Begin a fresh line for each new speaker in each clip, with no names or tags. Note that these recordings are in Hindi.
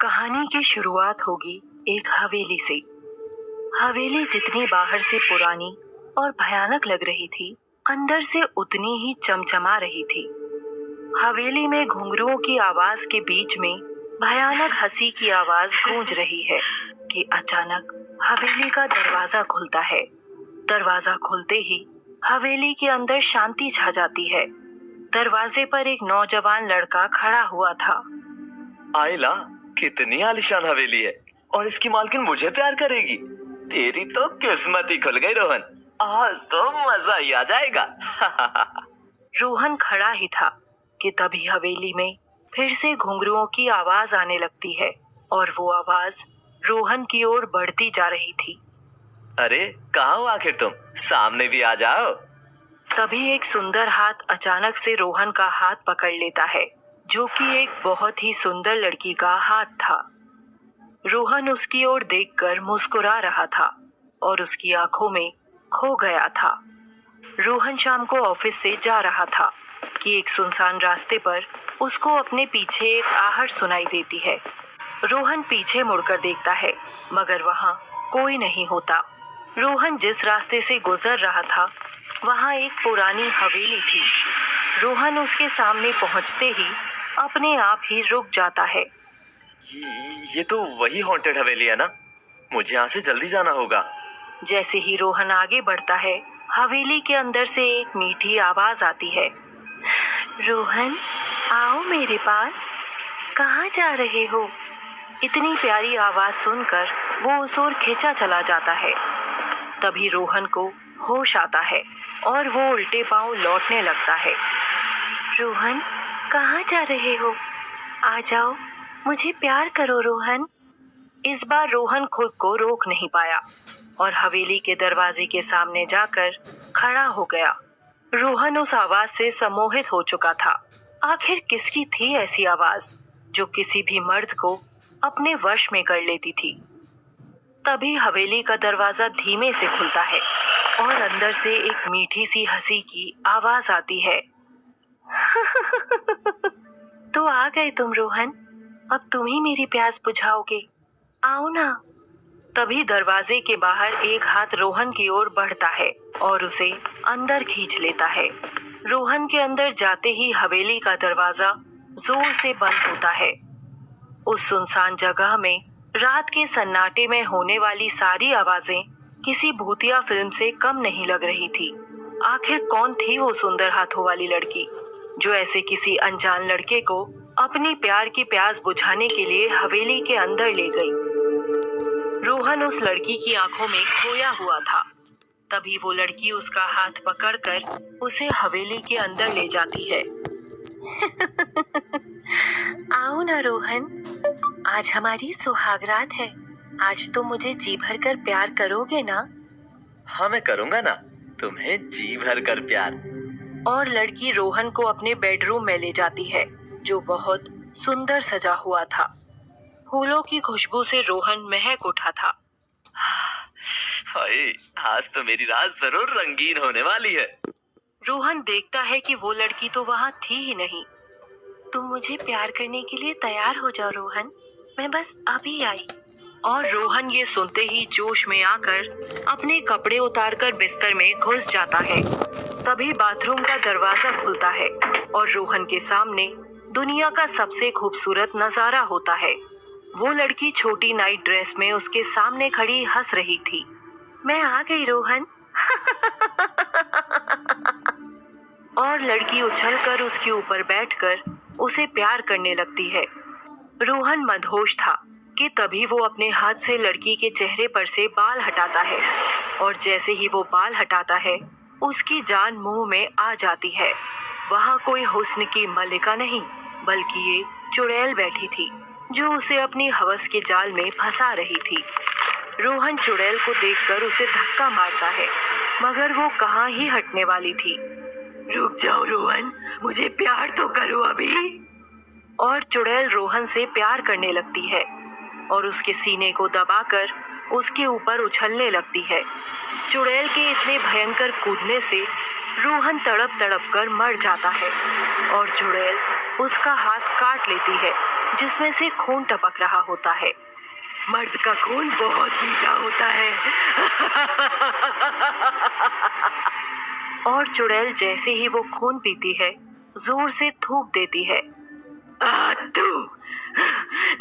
कहानी की शुरुआत होगी एक हवेली से। हवेली जितनी बाहर से पुरानी और भयानक लग रही थी, अंदर से उतनी ही चमचमा रही थी। हवेली में घुंघरुओं की आवाज के बीच में भयानक हंसी की आवाज गूंज रही है कि अचानक हवेली का दरवाजा खुलता है। दरवाजा खुलते ही हवेली के अंदर शांति छा जाती है। दरवाजे पर एक नौजवान लड़का खड़ा हुआ था।
आइला, कितनी आलीशान हवेली है और इसकी मालकिन मुझे प्यार करेगी। तेरी तो किस्मत ही खुल गई रोहन, आज तो मजा ही आ जाएगा।
रोहन खड़ा ही था कि तभी हवेली में फिर से घुंघरुओं की आवाज आने लगती है और वो आवाज रोहन की ओर बढ़ती जा रही थी।
अरे कहाँ हो आखिर तुम? सामने भी आ जाओ।
तभी एक सुंदर हाथ अचानक से रोहन का हाथ पकड़ लेता है, जो कि एक बहुत ही सुंदर लड़की का हाथ था। रोहन उसकी ओर देखकर मुस्कुरा रहा था और उसकी आंखों में खो गया था। रोहन शाम को ऑफिस से जा रहा था कि एक सुनसान रास्ते पर उसको अपने पीछे एक आहट सुनाई देती है। रोहन पीछे मुड़कर देखता है, मगर वहां कोई नहीं होता। रोहन जिस रास्ते से गुजर रहा था, वहां एक पुरानी हवेली थी। रोहन उसके सामने पहुंचते ही अपने आप ही रुक जाता है।
ये तो वही हॉन्टेड हवेली है ना? मुझे यहाँ से जल्दी जाना होगा।
जैसे ही रोहन आगे बढ़ता है, हवेली के अंदर से एक मीठी आवाज आती है। रोहन, आओ मेरे पास। कहाँ जा रहे हो? इतनी प्यारी आवाज सुनकर वो उस ओर खींचा चला जाता है। तभी रोहन को होश आता है और वो उल्टे पांव लौटने लगता है। रोहन, कहाँ जा रहे हो? आ जाओ, मुझे प्यार करो रोहन। इस बार रोहन खुद को रोक नहीं पाया और हवेली के दरवाजे के सामने जाकर खड़ा हो गया। रोहन उस आवाज से सम्मोहित हो चुका था। आखिर किसकी थी ऐसी आवाज जो किसी भी मर्द को अपने वश में कर लेती थी? तभी हवेली का दरवाजा धीमे से खुलता है और अंदर से एक मीठी सी हंसी की आवाज आती है। तो आ गए तुम रोहन, अब तुम ही मेरी प्यास बुझाओगे। आओ ना। तभी दरवाजे के बाहर एक हाथ रोहन की ओर बढ़ता है और उसे अंदर खींच लेता है। रोहन के अंदर जाते ही हवेली का दरवाजा जोर से बंद होता है। उस सुनसान जगह में रात के सन्नाटे में होने वाली सारी आवाजें किसी भूतिया फिल्म से कम नहीं लग रही थी। आखिर कौन थी वो सुंदर हाथों वाली लड़की जो ऐसे किसी अनजान लड़के को अपनी प्यार की प्यास बुझाने के लिए हवेली के अंदर ले गई? रोहन उस लड़की की आंखों में खोया हुआ था। तभी वो लड़की उसका हाथ पकड़कर उसे हवेली के अंदर ले जाती है। आओ ना रोहन, आज हमारी सुहागरात है। आज तो मुझे जी भर कर प्यार करोगे ना?
हाँ, मैं करूँगा ना, तुम्हें जी भर कर प्यार।
और लड़की रोहन को अपने बेडरूम में ले जाती है, जो बहुत सुंदर सजा हुआ था। फूलों की खुशबू से रोहन महक उठा था।
हाय, आज तो मेरी रात जरूर रंगीन होने वाली है।
रोहन देखता है कि वो लड़की तो वहां थी ही नहीं। तुम मुझे प्यार करने के लिए तैयार हो जाओ रोहन, मैं बस अभी आई। और रोहन ये सुनते ही जोश में आकर अपने कपड़े उतारकर बिस्तर में घुस जाता है। तभी बाथरूम का दरवाजा खुलता है और रोहन के सामने दुनिया का सबसे खूबसूरत नजारा होता है। वो लड़की छोटी नाइट ड्रेस में उसके सामने खड़ी हंस रही थी। मैं आ गई रोहन। और लड़की उछलकर उसके ऊपर बैठकर उसे प्यार करने लगती है। रोहन मदहोश था कि तभी वो अपने हाथ से लड़की के चेहरे पर से बाल हटाता है और जैसे ही वो बाल हटाता है, उसकी जान मुंह में आ जाती है। वहां कोई हुस्न की मल्लिका नहीं, बल्कि ये चुड़ैल बैठी थी जो उसे अपनी हवस के जाल में फंसा रही थी। रोहन चुड़ैल को देखकर उसे धक्का मारता है, मगर वो कहाँ ही हटने वाली थी। रुक जाओ रोहन, मुझे प्यार तो करो अभी। और चुड़ैल रोहन से प्यार करने लगती है और उसके सीने को दबाकर उसके ऊपर उछलने लगती है। चुड़ैल के इतने भयंकर कूदने से रोहन तड़प तड़प कर मर जाता है और चुड़ैल उसका हाथ काट लेती है, जिसमें से खून टपक रहा होता है। मर्द का खून बहुत मीठा होता है। और चुड़ैल जैसे ही वो खून पीती है, जोर से थूक देती है। तू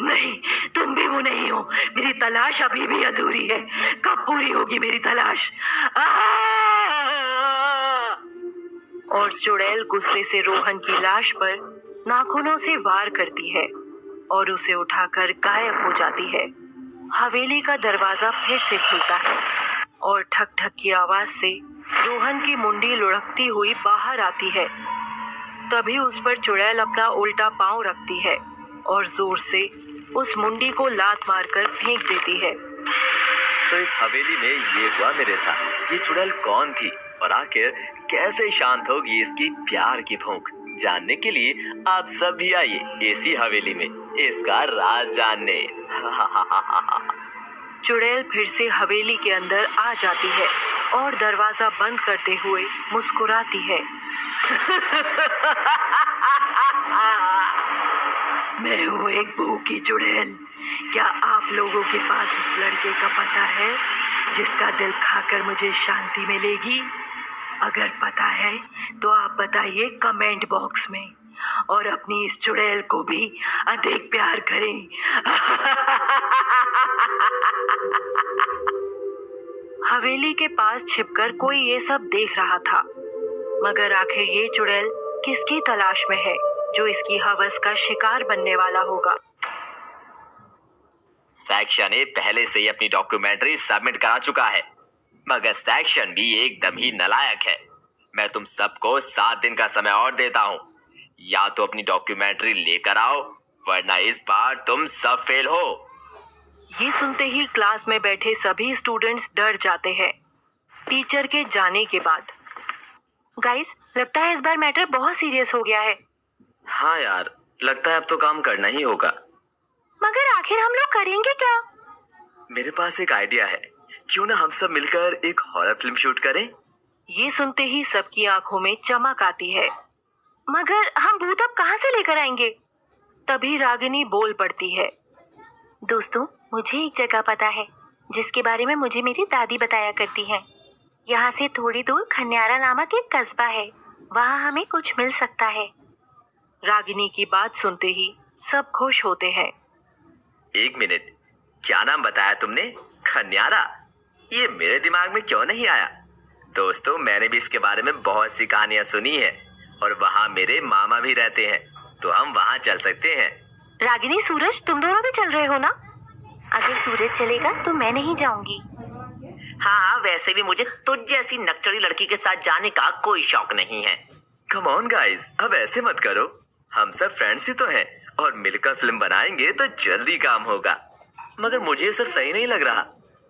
नहीं, तुम भी वो नहीं हो। मेरी तलाश अभी भी अधूरी है। कब पूरी होगी मेरी तलाश? और चुड़ैल गुस्से से रोहन की लाश पर नाखूनों से वार करती है और उसे उठाकर गायब हो जाती है। हवेली का दरवाजा फिर से खुलता है और ठक ठक की आवाज से रोहन की मुंडी लुढ़कती हुई बाहर आती है। तभी उस पर चुड़ैल अपना उल्टा पांव रखती है और जोर से उस मुंडी को लात मारकर फेंक देती है।
तो इस हवेली में ये हुआ मेरे साथ। ये चुड़ैल कौन थी और आखिर कैसे शांत होगी इसकी प्यार की भूख जानने के लिए आप सब भी आइए इसी हवेली में इसका राज जानने।
चुड़ैल फिर से हवेली के अंदर आ जाती है और दरवाजा बंद करते हुए मुस्कुराती है। मैं हूँ एक भूखी चुड़ैल। क्या आप लोगों के पास उस लड़के का पता है जिसका दिल खाकर मुझे शांति मिलेगी? अगर पता है तो आप बताइए कमेंट बॉक्स में, और अपनी इस चुड़ैल को भी अधिक प्यार करें। हवेली के पास छिपकर कोई ये सब देख रहा था, मगर आखिर ये चुड़ैल किसकी तलाश में है जो इसकी हवस का शिकार बनने वाला होगा?
सेक्शन ए पहले से ही अपनी डॉक्यूमेंट्री सबमिट करा चुका है, मगर सेक्शन बी एकदम ही नालायक है। मैं तुम सबको 7 दिन का समय और देता हूँ। या तो अपनी डॉक्यूमेंट्री लेकर आओ, वरना इस बार तुम सब फेल हो।
ये सुनते ही क्लास में बैठे सभी स्टूडेंट्स डर जाते हैं। टीचर के जाने के बाद गाइस, लगता है इस बार मैटर बहुत सीरियस हो गया है।
हाँ यार, लगता है अब तो काम करना ही होगा।
मगर आखिर हम लोग करेंगे क्या?
मेरे पास एक आइडिया है। क्यों ना हम सब मिलकर एक हॉरर फिल्म शूट करें?
ये सुनते ही सबकी आंखों में चमक आती है। मगर हम भूत अब कहाँ से लेकर आएंगे? तभी रागिनी बोल पड़ती है। दोस्तों, मुझे एक जगह पता है जिसके बारे में मुझे मेरी दादी बताया करती है। यहाँ से थोड़ी दूर खन्यारा नामक एक कस्बा है, वहाँ हमें कुछ मिल सकता है। रागिनी की बात सुनते ही सब खुश होते हैं।
एक मिनट, क्या नाम बताया तुमने? खन्यारा? ये मेरे दिमाग में क्यों नहीं आया? दोस्तों, मैंने भी इसके बारे में बहुत सी कहानियां सुनी है और वहाँ मेरे मामा भी रहते हैं, तो हम वहाँ चल सकते हैं।
रागिनी, सूरज, तुम दोनों भी चल रहे हो ना? अगर सूरज चलेगा तो मैं नहीं जाऊंगी।
हाँ, वैसे भी मुझे तुझ जैसी नकचड़ी लड़की के साथ जाने का कोई शौक नहीं है। कम ऑन गाइस, अब ऐसे मत करो। हम सब फ्रेंड्स ही तो हैं और मिलकर फिल्म बनाएंगे तो जल्दी काम होगा। मगर मुझे ये सब सही नहीं लग रहा।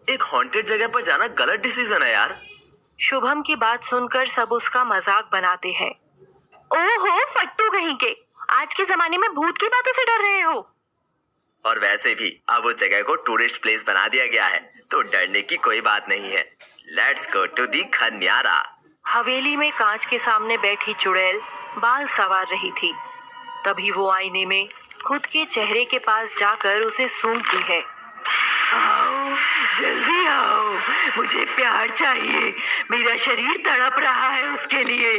एक हॉन्टेड जगह पर जाना गलत डिसीजन है यार।
शुभम की बात सुनकर सब उसका मजाक बनाते हैं। ओहो फट्टू कहीं के, आज के जमाने में भूत की बातों से डर रहे हो?
और वैसे भी अब उस जगह को टूरिस्ट प्लेस बना दिया गया है, तो डरने की कोई बात नहीं है। Let's go to the Khanyara.
हवेली में कांच के सामने बैठी चुड़ैल बाल संवार रही थी। तभी वो आईने में खुद के चेहरे के पास जाकर उसे सूंघती है। आओ, जल्दी आओ, मुझे प्यार चाहिए, मेरा शरीर तड़प रहा है उसके लिए।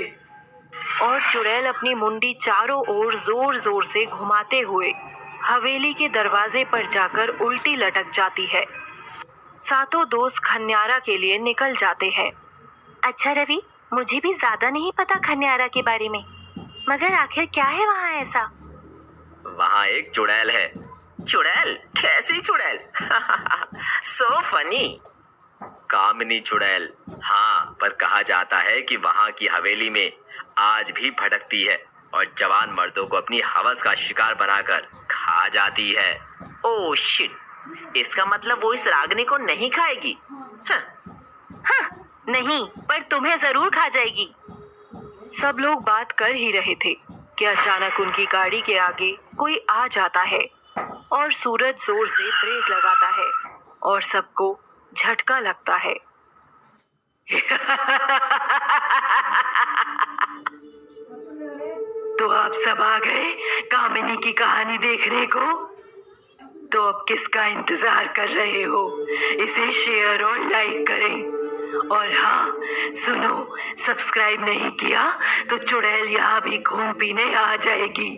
और चुड़ैल अपनी मुंडी चारों ओर जोर जोर से घुमाते हुए हवेली के दरवाजे पर जाकर उल्टी लटक जाती है। सातों दोस्त खन्यारा के लिए निकल जाते हैं। अच्छा रवि, मुझे भी ज्यादा नहीं पता खन्यारा के बारे में, मगर आखिर क्या है वहाँ ऐसा?
वहाँ एक चुड़ैल है। चुड़ैल? कैसी चुड़ैल? So funny. कामिनी चुड़ैल। हाँ, पर कहा जाता है कि वहाँ की हवेली में आज भी भटकती है और जवान मर्दों को अपनी हवस का शिकार बनाकर खा जाती है। ओह शिट, इसका मतलब वो इस रागिनी को नहीं खाएगी?
हाँ, नहीं, पर तुम्हें जरूर खा जाएगी। सब लोग बात कर ही रहे थे कि अचानक उनकी गाड़ी के आगे कोई आ जाता है और सूरज जोर से ब्रेक लगाता है और सबको झटका लगता है। तो आप सब आ गए कामिनी की कहानी देखने को? तो अब किसका इंतजार कर रहे हो? इसे शेयर और लाइक करें। और हाँ सुनो, सब्सक्राइब नहीं किया तो चुड़ैल यहाँ भी खून पीने आ जाएगी।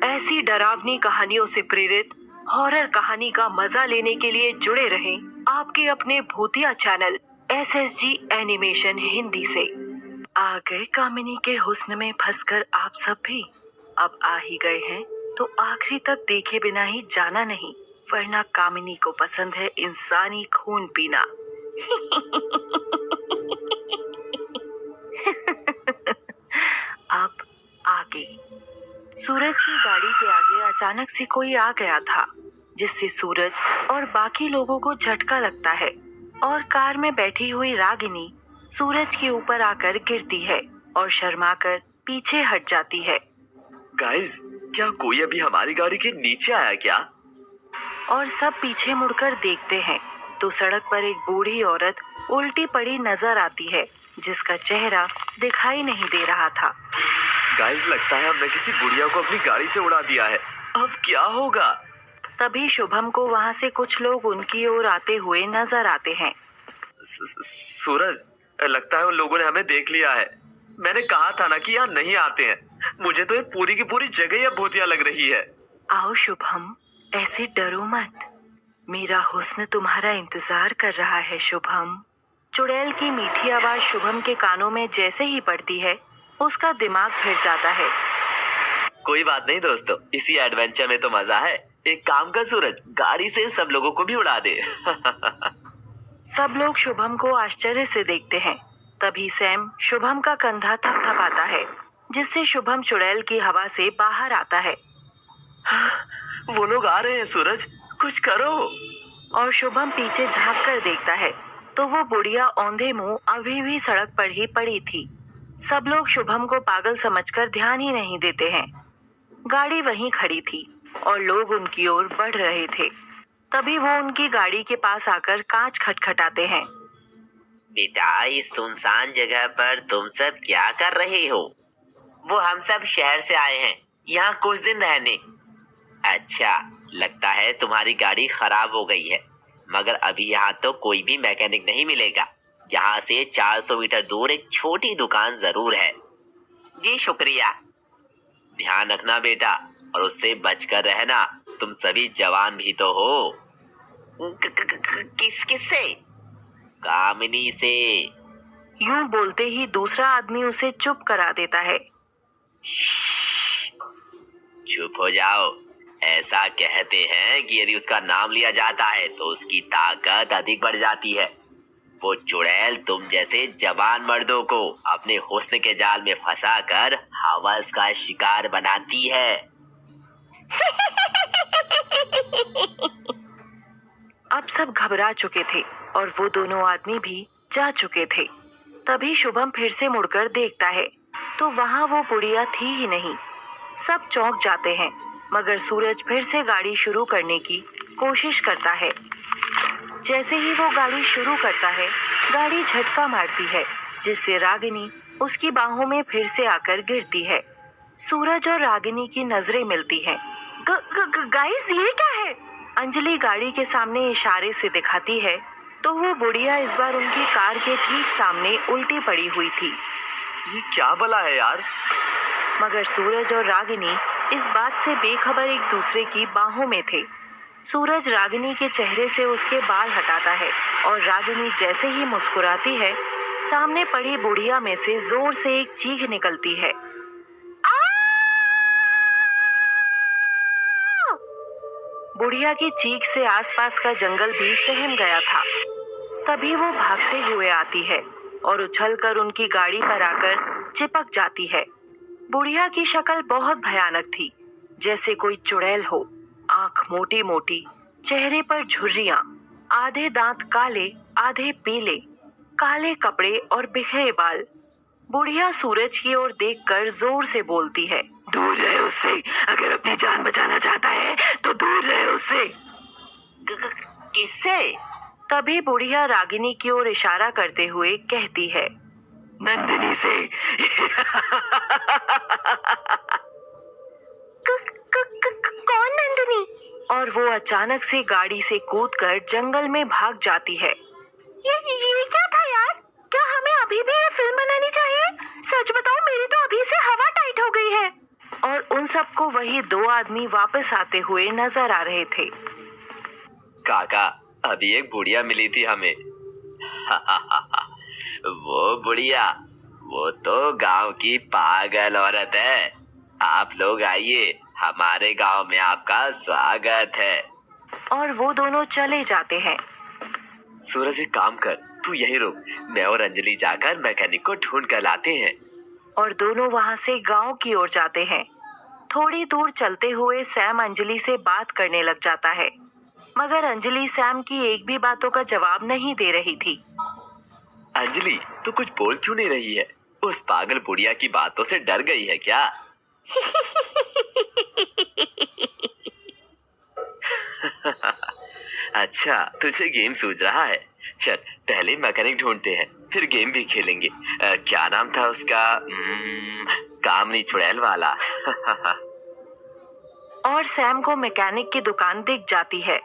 ऐसी डरावनी कहानियों से प्रेरित हॉरर कहानी का मजा लेने के लिए जुड़े रहें आपके अपने भूतिया चैनल SSG एनिमेशन हिंदी से। आ गए कामिनी के हुस्न में फंसकर आप सब भी? अब आ ही गए हैं तो आखिरी तक देखे बिना ही जाना नहीं, वरना कामिनी को पसंद है इंसानी खून पीना। अब आगे सूरज की गाड़ी के आगे अचानक से कोई आ गया था, जिससे सूरज और बाकी लोगों को झटका लगता है और कार में बैठी हुई रागिनी सूरज के ऊपर आकर गिरती है और शर्माकर पीछे हट जाती है।
गाइस, क्या कोई अभी हमारी गाड़ी के नीचे आया क्या?
और सब पीछे मुड़कर देखते हैं तो सड़क पर एक बूढ़ी औरत उल्टी पड़ी नजर आती है, जिसका चेहरा दिखाई नहीं दे रहा था।
गाइस, लगता है हमने किसी बुढ़िया को अपनी गाड़ी से उड़ा दिया है। अब क्या होगा?
तभी शुभम को वहाँ से कुछ लोग उनकी ओर आते हुए नजर आते हैं।
सूरज, लगता है उन लोगों ने हमें देख लिया है। मैंने कहा था ना कि यहाँ नहीं आते हैं। मुझे तो ये पूरी की पूरी जगह ये भूतिया लग रही है।
आओ शुभम, ऐसे डरो मत, मेरा हुस्न तुम्हारा इंतजार कर रहा है शुभम। चुड़ैल की मीठी आवाज शुभम के कानों में जैसे ही पड़ती है उसका दिमाग फिर जाता है।
कोई बात नहीं दोस्तों, इसी एडवेंचर में तो मजा है। एक काम कर सूरज, गाड़ी से सब लोगों को भी उड़ा दे।
सब लोग शुभम को आश्चर्य से देखते हैं। तभी सैम शुभम का कंधा थपथपाता है, जिससे शुभम चुड़ैल की हवा से बाहर आता है।
वो लोग आ रहे हैं सूरज, कुछ करो।
और शुभम पीछे झांक कर देखता है तो वो बुढ़िया औंधे मुंह अभी भी सड़क पर ही पड़ी थी। सब लोग शुभम को पागल समझकर ध्यान ही नहीं देते हैं। गाड़ी वहीं खड़ी थी और लोग उनकी ओर बढ़ रहे थे। तभी वो उनकी गाड़ी के पास आकर कांच खटखटाते हैं।
बेटा, इस सुनसान जगह पर तुम सब क्या कर रहे हो? वो हम सब शहर से आए हैं यहाँ कुछ दिन रहने। अच्छा, लगता है तुम्हारी गाड़ी खराब हो गई है, मगर अभी यहाँ तो कोई भी मैकेनिक नहीं मिलेगा। यहाँ से 400 मीटर दूर एक छोटी दुकान जरूर है। जी शुक्रिया। ध्यान रखना बेटा, और उससे बचकर रहना। तुम सभी जवान भी तो हो। किससे? कामिनी से।
यूं बोलते ही दूसरा आदमी उसे चुप करा देता है।
चुप हो जाओ। ऐसा कहते हैं कि यदि उसका नाम लिया जाता है तो उसकी ताकत अधिक बढ़ जाती है। वो चुड़ैल तुम जैसे जवान मर्दों को अपने हुस्न के जाल में फंसाकर हवस का शिकार बनाती है।
अब सब घबरा चुके थे और वो दोनों आदमी भी जा चुके थे। तभी शुभम फिर से मुड़कर देखता है तो वहाँ वो बुढ़िया थी ही नहीं। सब चौंक जाते हैं, मगर सूरज फिर से गाड़ी शुरू करने की कोशिश करता है। जैसे ही वो गाड़ी शुरू करता है, गाड़ी झटका मारती है, जिससे रागिनी उसकी बाहों में फिर से आकर गिरती है। सूरज और रागिनी की नजरें मिलती हैं। गाइस, ये क्या है? अंजलि गाड़ी के सामने इशारे से दिखाती है तो वो बुढ़िया इस बार उनकी कार के ठीक सामने उल्टी पड़ी हुई थी।
ये क्या भला है यार?
मगर सूरज और रागिनी इस बात से बेखबर एक दूसरे की बाहों में थे। सूरज रागिनी के चेहरे से उसके बाल हटाता है और रागिनी जैसे ही मुस्कुराती है, सामने पड़ी बुढ़िया में से जोर से एक चीख निकलती है। बुढ़िया की चीख से आसपास का जंगल भी सहम गया था। तभी वो भागते हुए आती है और उछलकर उनकी गाड़ी पर आकर चिपक जाती है। बुढ़िया की शक्ल बहुत भयानक थी, जैसे कोई चुड़ैल हो। आंख मोटी मोटी, चेहरे पर झुर्रियां, आधे दांत काले आधे पीले, काले कपड़े और बिखरे बाल। बुढ़िया सूरज की ओर देखकर जोर से बोलती है, दूर रहे उससे। अगर अपनी जान बचाना चाहता है तो दूर रहे उससे।
किससे?
तभी बुढ़िया रागिनी की ओर इशारा करते हुए कहती है,
नंदिनी से।
कौन नंदिनी? और वो अचानक से गाड़ी से कूदकर जंगल में भाग जाती है। ये क्या था यार? क्या हमें अभी भी ये फिल्म बनानी चाहिए? सच बताओ, मेरी तो अभी से हवा टाइट हो गई है। और उन सबको वही दो आदमी वापस आते हुए नजर आ रहे थे।
काका, अभी एक बुढ़िया मिली थी हमें। वो बुढ़िया, वो तो गांव की पागल औरत है। आप लोग आइए, हमारे गांव में आपका स्वागत है। और वो दोनों चले जाते हैं। सूरज, एक काम कर, तू यहीं रुक, मैं और अंजलि जाकर मैकेनिक को ढूंढ कर लाते हैं। और दोनों वहां से गांव की ओर जाते हैं। थोड़ी दूर चलते हुए सैम अंजलि से बात करने लग जाता है, मगर अंजलि सैम की एक भी बातों का जवाब नहीं दे रही थी। अंजलि, तू कुछ बोल क्यों नहीं रही है? उस पागल बुढ़िया की बातों से डर गई है क्या? अच्छा, तुझे गेम सूझ रहा है। चल, पहले मैकेनिक ढूंढते हैं, फिर गेम भी खेलेंगे। क्या नाम था उसका? कामनी चुड़ैल वाला। और सैम को मैकेनिक की दुकान दिख जाती है।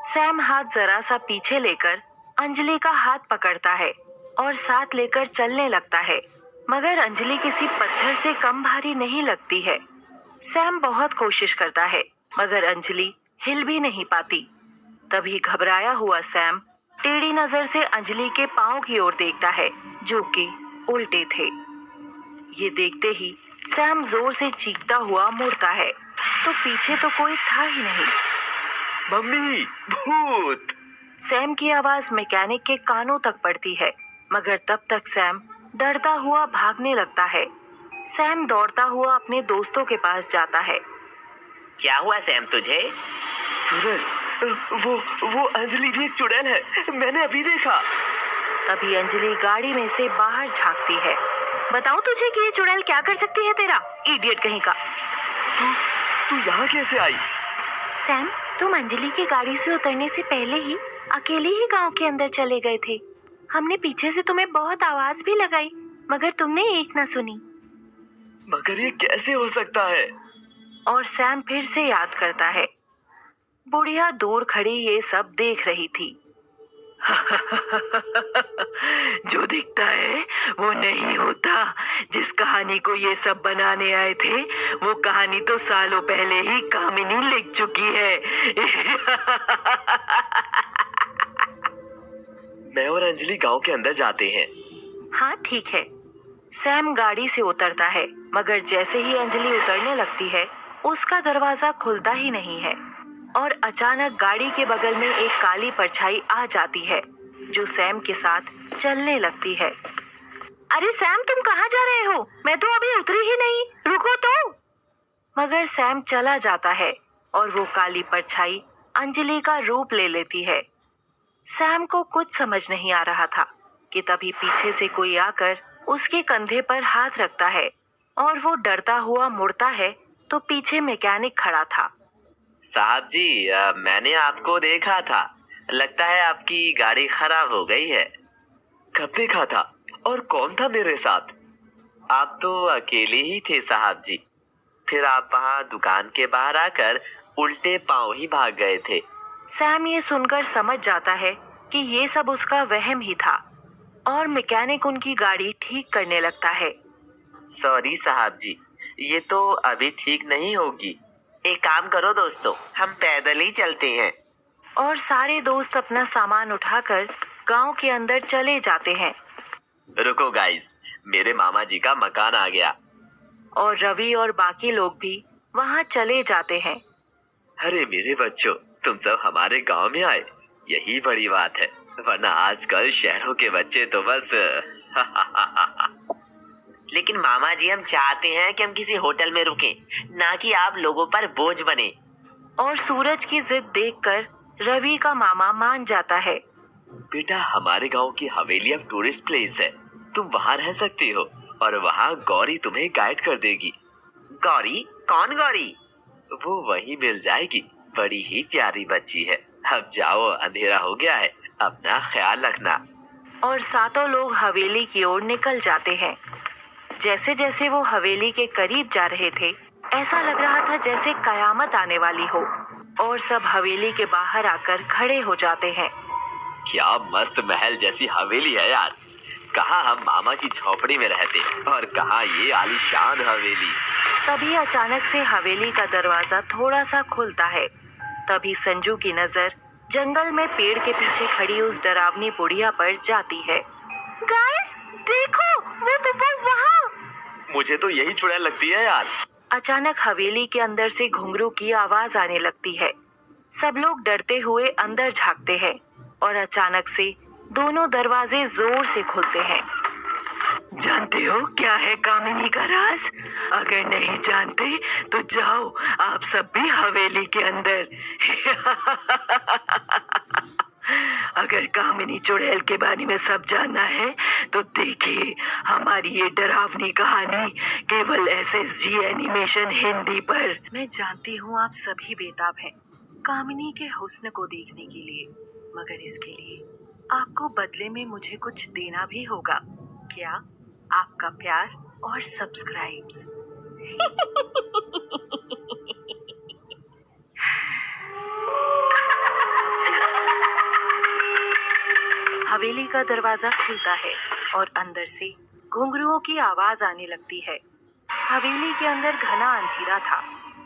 सैम हाथ जरा सा पीछे लेकर अंजलि का हाथ पकड़ता है और साथ लेकर चलने लगता है, मगर अंजलि किसी पत्थर से कम भारी नहीं लगती है। सैम बहुत कोशिश करता है, मगर अंजलि हिल भी नहीं पाती। तभी घबराया हुआ सैम टेढ़ी नजर से अंजलि के पांव की ओर देखता है, जो कि उल्टे थे। ये देखते ही सैम जोर से चीखता हुआ मुड़ता है, तो पीछे तो कोई था ही नहीं। मम्मी, भूत! सैम की आवाज मैकेनिक के कानों तक पड़ती है, मगर तब तक सैम डरता हुआ भागने लगता है। सैम दौड़ता हुआ अपने दोस्तों के पास जाता है। क्या हुआ सैम तुझे? सूरज, वो अंजलि भी एक चुड़ैल है, मैंने अभी देखा। तभी अंजलि गाड़ी में से बाहर झांकती है। बताऊं तुझे कि ये चुड़ैल क्या कर सकती है तेरा इडियट कहीं का। तू यहाँ कैसे आई? सैम, तुम अंजलि की गाड़ी से उतरने से पहले ही अकेले ही गांव के अंदर चले गए थे। हमने पीछे से तुम्हें बहुत आवाज भी लगाई, मगर तुमने एक न सुनी। मगर ये कैसे हो सकता है? और सैम फिर से याद करता है। बुढ़िया दूर खड़ी ये सब देख रही थी। जो दिखता है वो नहीं होता। जिस कहानी को ये सब बनाने आए थे, वो कहानी तो सालों पहले ही कामिनी लिख चुकी है। मैं और अंजलि गांव के अंदर जाते हैं। हाँ ठीक है। सैम गाड़ी से उतरता है, मगर जैसे ही अंजलि उतरने लगती है, उसका दरवाजा खुलता ही नहीं है और अचानक गाड़ी के बगल में एक काली परछाई आ जाती है, जो सैम के साथ चलने लगती है। अरे सैम, तुम कहाँ जा रहे हो? मैं तो अभी उतरी ही नहीं, रुको तो। मगर सैम चला जाता है और वो काली परछाई अंजलि का रूप ले लेती है। सैम को कुछ समझ नहीं आ रहा था कि तभी पीछे से कोई आकर उसके कंधे पर हाथ रखता है और वो डरता हुआ मुड़ता है, तो पीछे मैकेनिक खड़ा था। साहब जी, मैंने आपको देखा था। लगता है आपकी गाड़ी खराब हो गई है। कब देखा था और कौन था मेरे साथ? आप तो अकेले ही थे साहब जी। फिर आप वहाँ दुकान के बाहर आकर उल्टे पांव ही भाग गए थे। सैम ये सुनकर समझ जाता है कि ये सब उसका वहम ही था और मैकेनिक उनकी गाड़ी ठीक करने लगता है। सॉरी साहब जी, ये तो अभी ठीक नहीं होगी। एक काम करो दोस्तों, हम पैदल ही चलते हैं। और सारे दोस्त अपना सामान उठाकर गांव के अंदर चले जाते हैं। रुको गाइस, मेरे मामा जी का मकान आ गया। और रवि और बाकी लोग भी वहां चले जाते हैं। अरे मेरे बच्चों, तुम सब हमारे गांव में आए, यही बड़ी बात है, वरना आजकल शहरों के बच्चे तो बस। लेकिन मामा जी, हम चाहते हैं कि हम किसी होटल में रुकें, ना कि आप लोगों पर बोझ बने। और सूरज की जिद देखकर रवि का मामा मान जाता है। बेटा, हमारे गांव की हवेली अब टूरिस्ट प्लेस है, तुम वहां रह सकते हो और वहां गौरी तुम्हें गाइड कर देगी। गौरी? कौन गौरी? वो वही मिल जाएगी, बड़ी ही प्यारी बच्ची है। अब जाओ, अंधेरा हो गया है, अपना ख्याल रखना।
और सातों लोग हवेली की ओर निकल जाते हैं। जैसे जैसे वो हवेली के करीब जा रहे थे, ऐसा लग रहा था जैसे कयामत आने वाली हो, और सब हवेली के बाहर आकर खड़े हो जाते हैं।
क्या मस्त महल जैसी हवेली है यार। कहाँ हम मामा की झोपड़ी में रहते और कहाँ ये आलीशान हवेली।
तभी अचानक से हवेली का दरवाजा थोड़ा सा खुलता है। तभी संजू की नजर जंगल में पेड़ के पीछे खड़ी उस डरावनी बुढ़िया पर जाती है। गाइस, देखो, वो वहाँ।
मुझे तो यही चुड़ैल लगती है यार।
अचानक हवेली के अंदर से घुंघरू की आवाज आने लगती है। सब लोग डरते हुए अंदर झांकते हैं और अचानक से दोनों दरवाजे जोर से खुलते हैं। जानते हो क्या है कामिनी का राज? अगर नहीं जानते तो जाओ आप सब भी हवेली के अंदर। अगर कामिनी चुड़ैल के बारे में सब जानना है तो देखिए हमारी ये डरावनी कहानी केवल SSG एनिमेशन हिंदी पर। मैं जानती हूँ आप सभी बेताब हैं कामिनी के हुस्न को देखने के लिए, मगर इसके लिए आपको बदले में मुझे कुछ देना भी होगा। क्या? आपका प्यार और सब्सक्राइब्स। हवेली का दरवाजा खुलता है और अंदर से घुंघरुओं की आवाज आने लगती है। हवेली के अंदर घना अंधेरा था।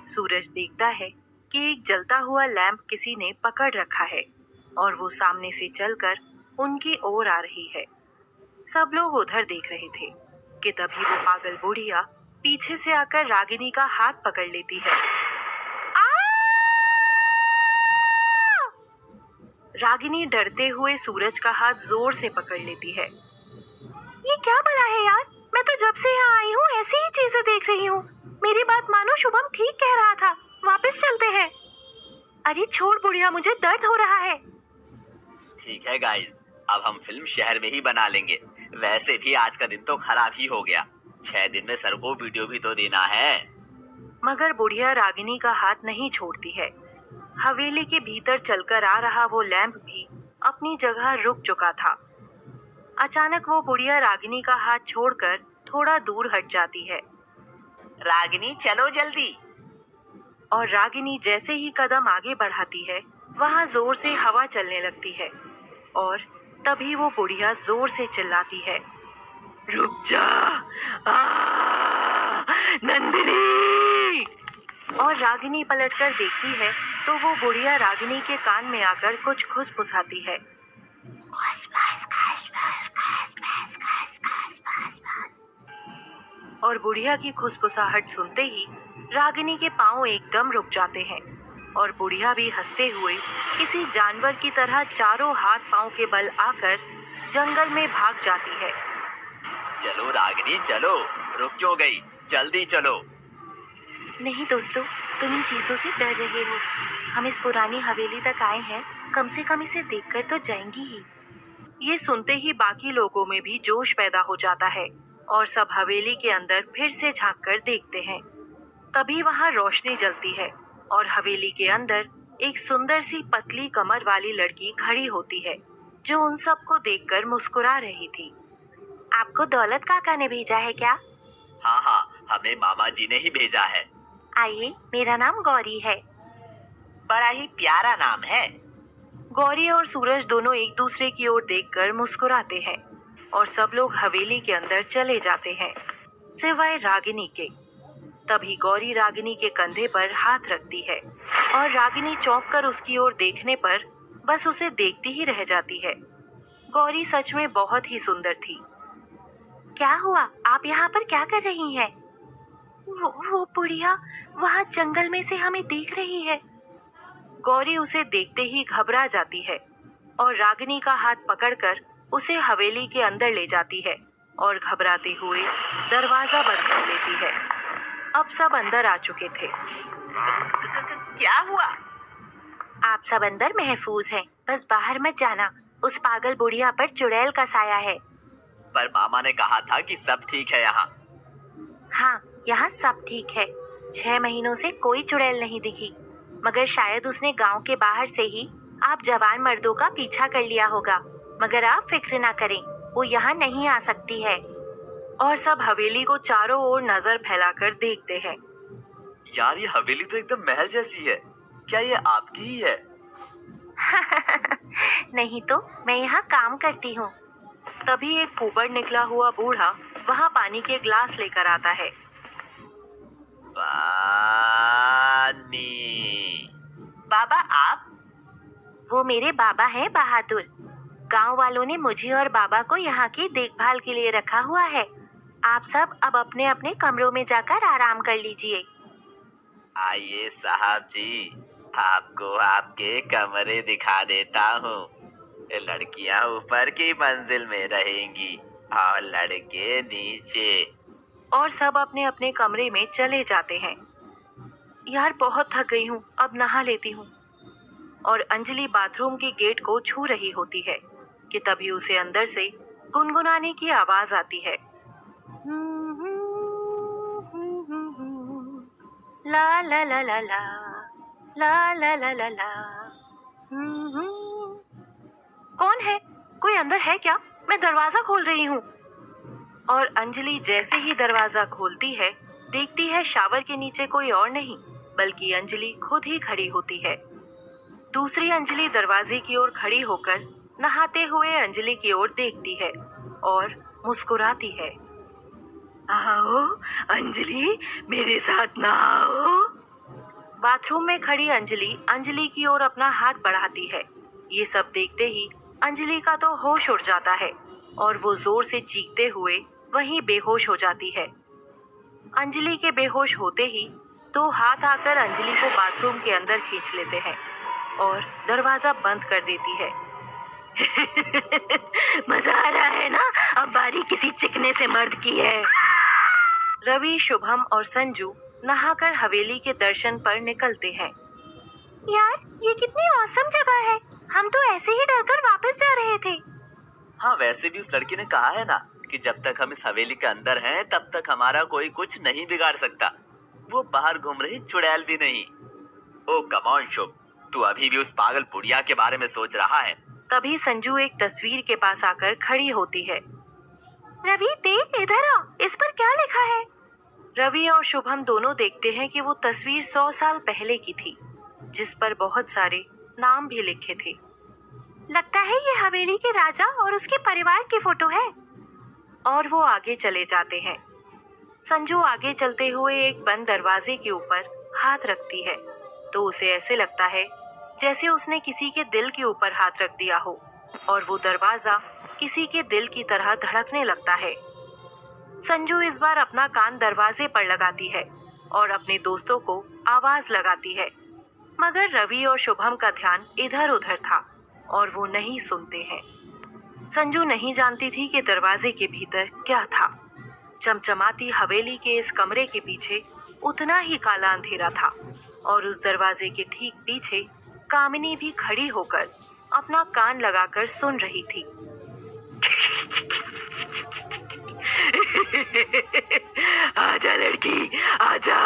सूरज देखता है कि एक जलता हुआ लैंप किसी ने पकड़ रखा है और वो सामने से चलकर उनकी ओर आ रही है। सब लोग उधर देख रहे थे कि तभी वो पागल बुढ़िया पीछे से आकर रागिनी का हाथ पकड़ लेती है। रागिनी डरते हुए सूरज का हाथ जोर से पकड़ लेती है। ये क्या भला है यार? मैं तो जब से यहाँ आई हूँ ऐसी ही चीजें देख रही हूँ। मेरी बात मानो, शुभम ठीक कह रहा था। वापस चलते हैं। अरे छोड़ बुढ़िया, मुझे दर्द हो रहा है।
ठीक है गाइस, अब हम फिल्म शहर में ही बना लेंगे। वैसे भी आज का दिन तो खराब ही हो गया। 6 दिन में सर को वीडियो भी तो देना है।
मगर बुढ़िया रागिनी का हाथ नहीं छोड़ती है। हवेली के भीतर चलकर आ रहा वो लैंप भी अपनी जगह रुक चुका था। अचानक वो बुढ़िया रागिनी का हाथ छोड़कर थोड़ा दूर हट जाती है।
रागिनी चलो जल्दी।
और रागिनी जैसे ही कदम आगे बढ़ाती है, वहाँ जोर से हवा चलने लगती है और तभी वो बुढ़िया जोर से चिल्लाती है, रुक जा, नंदिनी। और रागिनी पलटकर देखती है तो वो बुढ़िया रागिनी के कान में आकर कुछ खुसफुसाती है। और बुढ़िया की खुसफुसाहट सुनते ही रागिनी के पांव एकदम रुक जाते हैं और बुढ़िया भी हंसते हुए किसी जानवर की तरह चारों हाथ पांव के बल आकर जंगल में भाग जाती है।
चलो रागिनी चलो, रुक क्यों गई? जल्दी चलो।
नहीं दोस्तों, तुम इन चीजों से डर रहे हो। हम इस पुरानी हवेली तक आए हैं, कम से कम इसे देखकर तो जाएंगी ही। ये सुनते ही बाकी लोगों में भी जोश पैदा हो जाता है और सब हवेली के अंदर फिर से झांक कर देखते हैं। तभी वहाँ रोशनी जलती है और हवेली के अंदर एक सुंदर सी पतली कमर वाली लड़की खड़ी होती है जो उन सबको देखकर मुस्कुरा रही थी। आपको दौलत काका ने भेजा है क्या?
हाँ हाँ, हमें मामा जी ने ही भेजा है।
आइए, मेरा नाम गौरी है।
बड़ा ही प्यारा नाम है।
गौरी और सूरज दोनों एक दूसरे की ओर देखकर मुस्कुराते हैं और सब लोग हवेली के अंदर चले जाते हैं, सिवाय रागिनी के। तभी गौरी रागिनी के कंधे पर हाथ रखती है और रागिनी चौंक कर उसकी ओर देखने पर बस उसे देखती ही रह जाती है। गौरी सच में बहुत ही सुंदर थी। क्या हुआ? आप यहाँ पर क्या कर रही हैं? वो बुढ़िया वहाँ जंगल में से हमें देख रही है। गौरी उसे देखते ही घबरा जाती है और रागिनी का हाथ पकड़कर उसे हवेली के अंदर ले जाती है और घबराते हुए दरवाजा बंद कर लेती है। अब सब अंदर आ चुके थे।
क्या हुआ?
आप सब अंदर महफूज हैं, बस बाहर मत जाना। उस पागल बुढ़िया पर चुड़ैल का साया है।
पर मामा ने कहा था कि सब ठीक है यहाँ।
हाँ, यहाँ सब ठीक है। 6 महीनों से कोई चुड़ैल नहीं दिखी, मगर शायद उसने गांव के बाहर से ही आप जवान मर्दों का पीछा कर लिया होगा। मगर आप फिक्र ना करें, वो यहाँ नहीं आ सकती है। और सब हवेली को चारों ओर नजर फैलाकर देखते हैं।
यार ये हवेली तो एकदम महल जैसी है, क्या ये आपकी ही है?
नहीं तो, मैं यहाँ काम करती हूँ। तभी एक कुबड़ निकला हुआ बूढ़ा वहाँ पानी के ग्लास लेकर आता है।
पानी। बाबा आप?
वो मेरे बाबा हैं बहादुर। गांव वालों ने मुझे और बाबा को यहाँ की देखभाल के लिए रखा हुआ है। आप सब अब अपने अपने कमरों में जाकर आराम कर लीजिए।
आइए साहब जी, आपको आपके कमरे दिखा देता हूँ। लड़कियाँ ऊपर की मंजिल में रहेंगी और लड़के नीचे।
और सब अपने अपने कमरे में चले जाते हैं। यार बहुत थक गई हूँ, अब नहा लेती हूँ। और अंजलि बाथरूम के गेट को छू रही होती है कि तभी उसे अंदर से गुनगुनाने की आवाज आती है। ला ला ला ला ला ला ला ला ला ला। कौन है? कोई अंदर है क्या? मैं दरवाजा खोल रही हूँ। और अंजलि जैसे ही दरवाजा खोलती है, देखती है शावर के नीचे कोई और नहीं बल्कि अंजलि खुद ही खड़ी होती है। दूसरी अंजलि दरवाजे की ओर खड़ी होकर नहाते हुए अंजलि की ओर देखती है और मुस्कुराती है। आओ अंजलि, मेरे साथ नहाओ। बाथरूम में खड़ी अंजलि की ओर अपना हाथ बढ़ाती है। ये सब देखते ही अंजलि का तो होश उड़ जाता है और वो जोर से चीखते हुए वहीं बेहोश हो जाती है। अंजलि के बेहोश होते ही दो हाथ आकर अंजलि को बाथरूम के अंदर खींच लेते हैं और दरवाजा बंद कर देती है। मजा आ रहा है ना? अब बारी किसी चिकने से मर्द की है। रवि, शुभम और संजू नहाकर हवेली के दर्शन पर निकलते हैं। यार ये कितनी औसम जगह है, हम तो ऐसे ही डरकर वापस जा रहे थे।
हाँ, वैसे भी उस लड़की ने कहा है ना कि जब तक हम इस हवेली के अंदर हैं तब तक हमारा कोई कुछ नहीं बिगाड़ सकता। वो बाहर घूम रही चुड़ैल भी नहीं। ओ कम ऑन शुभ, तू अभी भी उस पागल बुढ़िया के बारे में सोच रहा है?
तभी संजू एक तस्वीर के पास आकर खड़ी होती है। रवि देख, इधर आ, इस पर क्या लिखा है? रवि और शुभम दोनों देखते हैं कि वो तस्वीर 100 साल पहले की थी, जिस पर बहुत सारे नाम भी लिखे थे। लगता है ये हवेली के राजा और उसके परिवार की फोटो है। और वो आगे चले जाते हैं। संजू आगे चलते हुए एक बंद दरवाजे के ऊपर हाथ रखती है तो उसे ऐसे लगता है जैसे उसने किसी के दिल के ऊपर हाथ रख दिया हो और वो दरवाजा किसी के दिल की तरह धड़कने लगता है। संजू इस बार अपना कान दरवाजे पर लगाती है और अपने दोस्तों को आवाज लगाती है, मगर रवि और शुभम का ध्यान इधर उधर था और वो नहीं सुनते हैं। संजू नहीं जानती थी कि दरवाजे के भीतर क्या था। चमचमाती हवेली के इस कमरे के पीछे उतना ही काला अंधेरा था और उस दरवाजे के ठीक पीछे कामिनी भी खड़ी होकर अपना कान लगाकर सुन रही थी। आजा लड़की, आजा।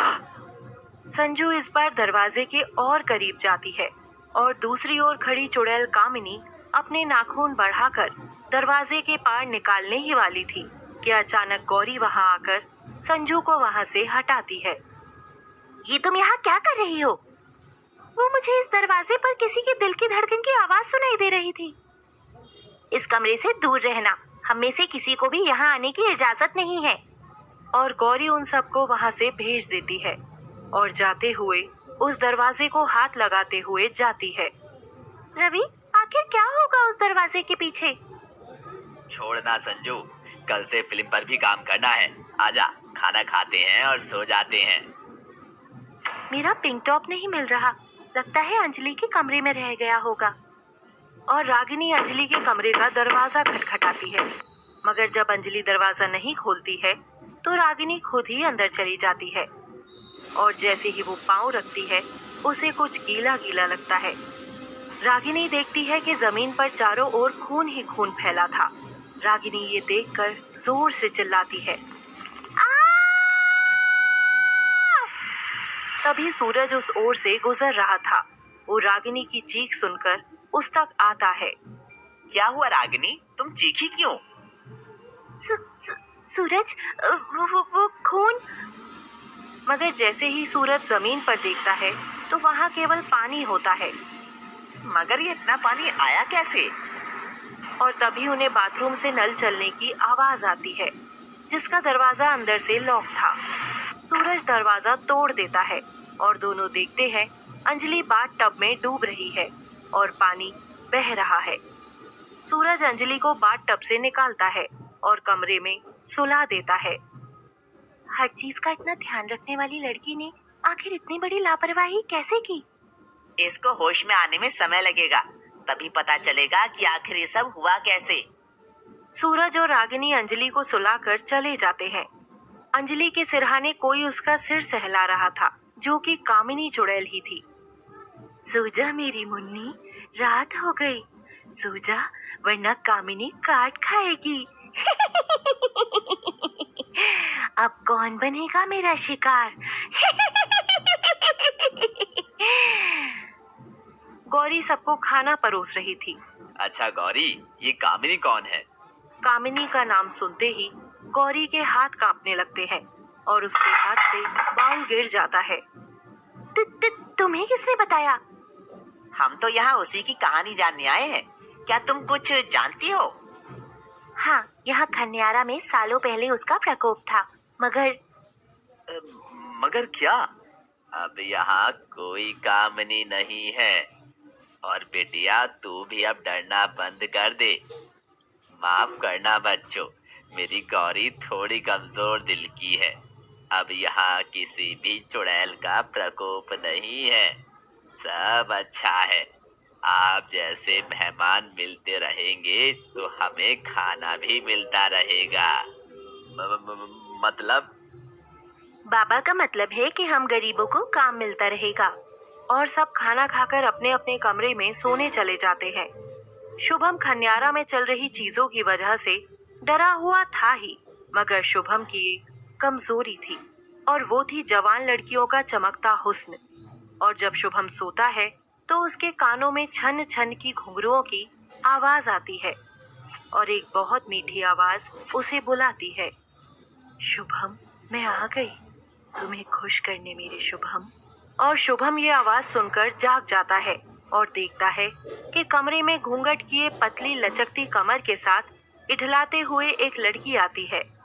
संजू इस बार दरवाजे के और करीब जाती है और दूसरी ओर खड़ी चुड़ैल कामिनी अपने नाखून बढ़ाकर दरवाजे के पार निकालने ही वाली थी कि अचानक गौरी वहां आकर संजू को वहां से हटाती है। ये तुम यहाँ क्या कर रही हो? वो मुझे इस दरवाजे पर किसी के दिल की धड़कन की आवाज सुनाई दे रही थी। इस कमरे से दूर रहना, हम में से किसी को भी यहाँ आने की इजाजत नहीं है। और गौरी उन सबको वहां से भेज देती है और जाते हुए उस दरवाजे को हाथ लगाते हुए जाती है। रवि, आखिर क्या होगा उस दरवाजे के पीछे?
छोड़ना संजू, कल से फिल्म पर भी काम करना है। आजा, खाना खाते हैं और सो जाते हैं।
मेरा पिंक टॉप नहीं मिल रहा, लगता है अंजलि के कमरे में रह गया होगा। और रागिनी अंजलि के कमरे का दरवाजा खटखटाती है, मगर जब अंजलि दरवाजा नहीं खोलती है तो रागिनी खुद ही अंदर चली जाती है। और जैसे ही वो पाँव रखती है उसे कुछ गीला गीला लगता है। रागिनी देखती है कि जमीन पर चारों ओर खून ही खून फैला था। रागिनी ये देखकर जोर से चिल्लाती है। तभी सूरज उस ओर से गुजर रहा था। वो रागिनी की चीख सुनकर उस तक आता है।
क्या हुआ रागिनी, तुम चीखी क्यों?
सूरज, वो खून। मगर जैसे ही सूरज जमीन पर देखता है तो वहाँ केवल पानी होता है।
मगर ये इतना पानी आया कैसे?
और तभी उन्हें बाथरूम से नल चलने की आवाज आती है, जिसका दरवाजा अंदर से लॉक था। सूरज दरवाजा तोड़ देता है और दोनों देखते हैं अंजलि बाथ टब में डूब रही है और पानी बह रहा है। सूरज अंजलि को बाथ टब से निकालता है और कमरे में सुला देता है। हर चीज का इतना ध्यान रखने वाली लड़की ने आखिर इतनी बड़ी लापरवाही कैसे की?
इसको होश में आने में समय लगेगा, तभी पता चलेगा कि आखिर ये सब हुआ कैसे।
सूरज और रागिनी अंजलि को सुलाकर चले जाते हैं। अंजलि के सिरहाने कोई उसका सिर सहला रहा था, जो कि कामिनी चुड़ैल ही थी। सो जा मेरी मुन्नी, रात हो गई, सो जा वरना कामिनी काट खाएगी। अब कौन बनेगा मेरा शिकार? गौरी सबको खाना परोस रही थी।
अच्छा गौरी, ये कामिनी कौन है?
कामिनी का नाम सुनते ही गौरी के हाथ कांपने लगते हैं और उसके हाथ से बाउल गिर जाता है। तुम्हें किसने बताया?
हम तो यहाँ उसी की कहानी जानने आए हैं। क्या तुम कुछ जानती हो?
हाँ, यहाँ खन्यारा में सालों पहले उसका प्रकोप था,
मगर क्या? अब यहाँ कोई कामिनी नहीं है। और बेटिया, तू भी अब डरना बंद कर दे। माफ करना बच्चों, मेरी गौरी थोड़ी कमजोर दिल की है। अब यहाँ किसी भी चुड़ैल का प्रकोप नहीं है, सब अच्छा है। आप जैसे मेहमान मिलते रहेंगे तो हमें खाना भी मिलता रहेगा। मतलब?
बाबा का मतलब है कि हम गरीबों को काम मिलता रहेगा। और सब खाना खाकर अपने अपने कमरे में सोने चले जाते हैं। शुभम खन्यारा में चल रही चीजों की वजह से डरा हुआ था ही, मगर शुभम की एक कमजोरी थी और वो थी जवान लड़कियों का चमकता हुस्न। और जब शुभम सोता है तो उसके कानों में छन छन की घुंघरुओं की आवाज आती है और एक बहुत मीठी आवाज उसे बुलाती है, शुभम, मैं आ गई तुम्हें खुश करने मेरे शुभम। और शुभम ये आवाज सुनकर जाग जाता है और देखता है कि कमरे में घूंघट किए पतली लचकती कमर के साथ इठलाते हुए एक लड़की आती है।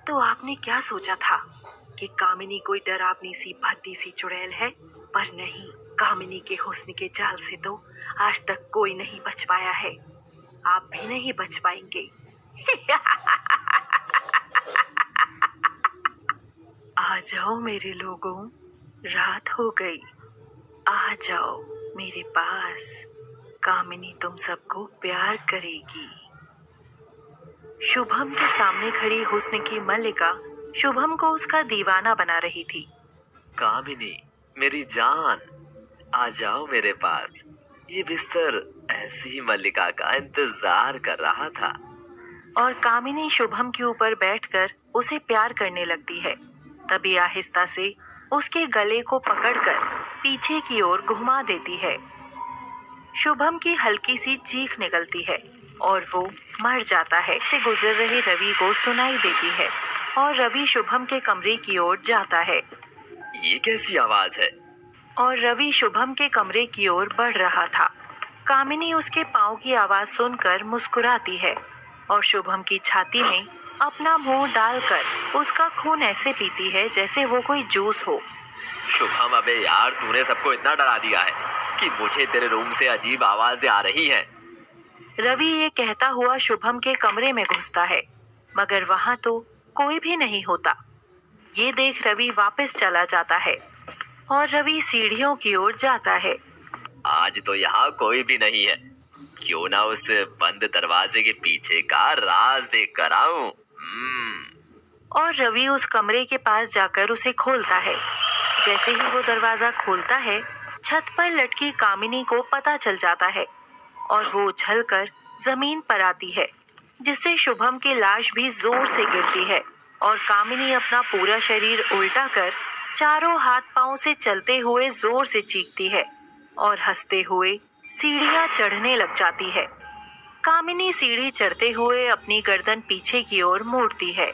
तो आपने क्या सोचा था कि कामिनी कोई डरावनी सी भद्दी सी चुड़ैल है? पर नहीं, कामिनी के हुस्न के जाल से तो आज तक कोई नहीं बच पाया है। आप भी नहीं बच पाएंगे। आ जाओ मेरे लोगों, रात हो गई, आ जाओ मेरे पास, कामिनी तुम सबको प्यार करेगी। शुभम के सामने खड़ी हुस्न की मल्लिका शुभम को उसका दीवाना बना रही थी।
कामिनी, मेरी जान, आ जाओ मेरे पास। ये बिस्तर ऐसी ही मल्लिका का इंतजार कर रहा था।
और कामिनी शुभम के ऊपर बैठकर उसे प्यार करने लगती है। तभी आहिस्ता से उसके गले को पकड़कर पीछे की ओर घुमा देती है। शुभम की हल्की सी चीख निकलती है और वो मर जाता है। से गुजर रहे रवि को सुनाई देती है और रवि शुभम के कमरे की ओर जाता है।
ये कैसी आवाज है?
और रवि शुभम के कमरे की ओर बढ़ रहा था। कामिनी उसके पाँव की आवाज सुनकर मुस्कुराती है और शुभम की छाती में अपना मुंह डालकर उसका खून ऐसे पीती है जैसे वो कोई जूस हो।
शुभम, अबे यार, तूने सबको इतना डरा दिया है कि मुझे तेरे रूम से अजीब आवाजें आ रही हैं।
रवि ये कहता हुआ शुभम के कमरे में घुसता है, मगर वहां तो कोई भी नहीं होता। ये देख रवि वापस चला जाता है और रवि सीढ़ियों की ओर जाता है।
आज तो यहाँ कोई भी नहीं है, क्यों ना उस बंद दरवाजे के पीछे का राज देख कर आऊं।
और रवि उस कमरे के पास जाकर उसे खोलता है। जैसे ही वो दरवाजा खोलता है, छत पर लटकी कामिनी को पता चल जाता है और वो उछलकर जमीन पर आती है, जिससे शुभम की लाश भी जोर से गिरती है और कामिनी अपना पूरा शरीर उल्टा कर चारों हाथ पांव से चलते हुए जोर से चीखती है और हंसते हुए सीढ़ियां चढ़ने लग जाती है। कामिनी सीढ़ी चढ़ते हुए अपनी गर्दन पीछे की ओर मोड़ती है।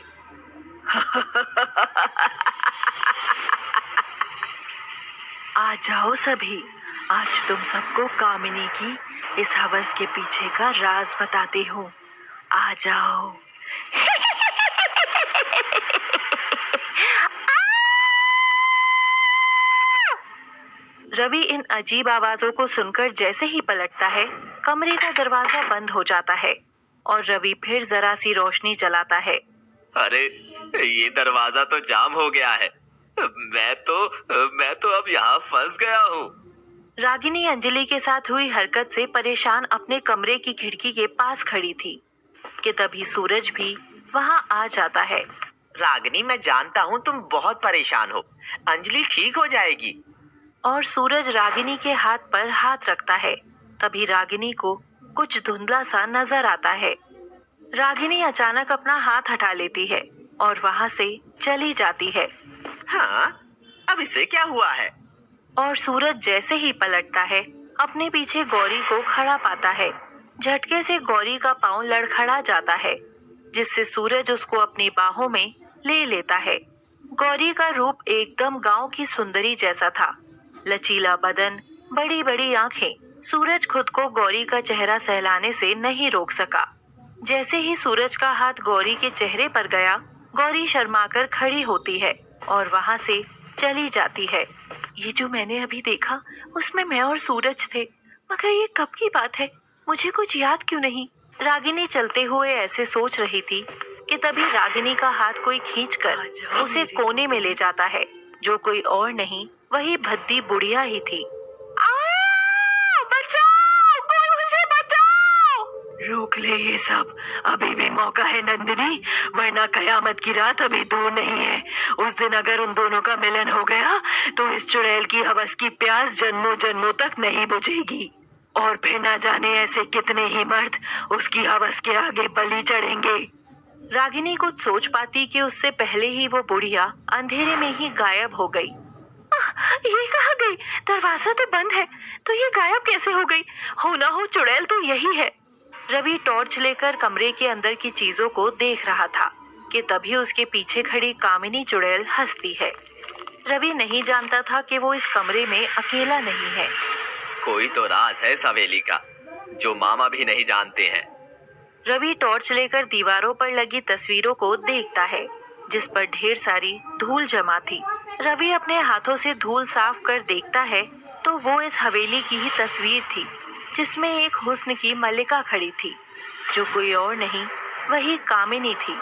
आ जाओ सभी, आज तुम सबको कामिनी की इस हवस के पीछे का राज बताती हूँ। आ जाओ। रवि इन अजीब आवाजों को सुनकर जैसे ही पलटता है, कमरे का दरवाजा बंद हो जाता है और रवि फिर जरा सी रोशनी जलाता है।
अरे, ये दरवाजा तो जाम हो गया है। मैं तो अब यहाँ फंस गया हूँ।
रागिनी अंजलि के साथ हुई हरकत से परेशान अपने कमरे की खिड़की के पास खड़ी थी कि तभी सूरज भी वहां आ जाता है।
रागिनी, मैं जानता हूँ तुम बहुत परेशान हो। अंजलि ठीक हो जाएगी।
और सूरज रागिनी के हाथ पर हाथ रखता है। तभी रागिनी को कुछ धुंधला सा नजर आता है। रागिनी अचानक अपना हाथ हटा लेती है और वहां से चली जाती है।
हाँ, अब इसे क्या हुआ है?
और सूरज जैसे ही पलटता है, अपने पीछे गौरी को खड़ा पाता है। झटके से गौरी का पांव लड़खड़ा जाता है, जिससे सूरज उसको अपनी बाहों में ले लेता है। गौरी का रूप एकदम गांव की सुंदरी जैसा था। लचीला बदन, बड़ी बड़ी आंखें। सूरज खुद को गौरी का चेहरा सहलाने से नहीं रोक सका। जैसे ही सूरज का हाथ गौरी के चेहरे पर गया, गौरी शर्माकर खड़ी होती है और वहां से चली जाती है। ये जो मैंने अभी देखा, उसमें मैं और सूरज थे, मगर ये कब की बात है? मुझे कुछ याद क्यों नहीं? रागिनी चलते हुए ऐसे सोच रही थी कि तभी रागिनी का हाथ कोई खींचकर उसे कोने में ले जाता है, जो कोई और नहीं, वही भद्दी बुढ़िया ही थी। बचाओ, कोई मुझे बचाओ! रोक ले ये सब, अभी भी मौका है नंदिनी, वरना कयामत की रात अभी दूर नहीं है। उस दिन अगर उन दोनों का मिलन हो गया तो इस चुड़ैल की हवस की प्यास जन्मों जन्मों तक नहीं बुझेगी और फिर ना जाने ऐसे कितने ही मर्द उसकी हवस के आगे बलि चढ़ेंगे। रागिनी कुछ सोच पाती कि उससे पहले ही वो बुढ़िया अंधेरे में ही गायब हो गई। ये कहाँ गई? दरवाजा तो बंद है, तो ये गायब कैसे हो गई? हो ना हो चुड़ैल तो यही है। रवि टॉर्च लेकर कमरे के अंदर की चीजों को देख रहा था कि तभी उसके पीछे खड़ी कामिनी चुड़ैल हंसती है। रवि नहीं जानता था कि वो इस कमरे में अकेला नहीं है।
कोई तो राज है इस हवेली का, जो मामा भी नहीं जानते हैं।
रवि टॉर्च लेकर दीवारों पर लगी तस्वीरों को देखता है, जिस पर ढेर सारी धूल जमा थी। रवि अपने हाथों से धूल साफ कर देखता है तो वो इस हवेली की ही तस्वीर थी, जिसमें एक हुस्न की मल्लिका खड़ी थी, जो कोई और नहीं, वही कामिनी थी।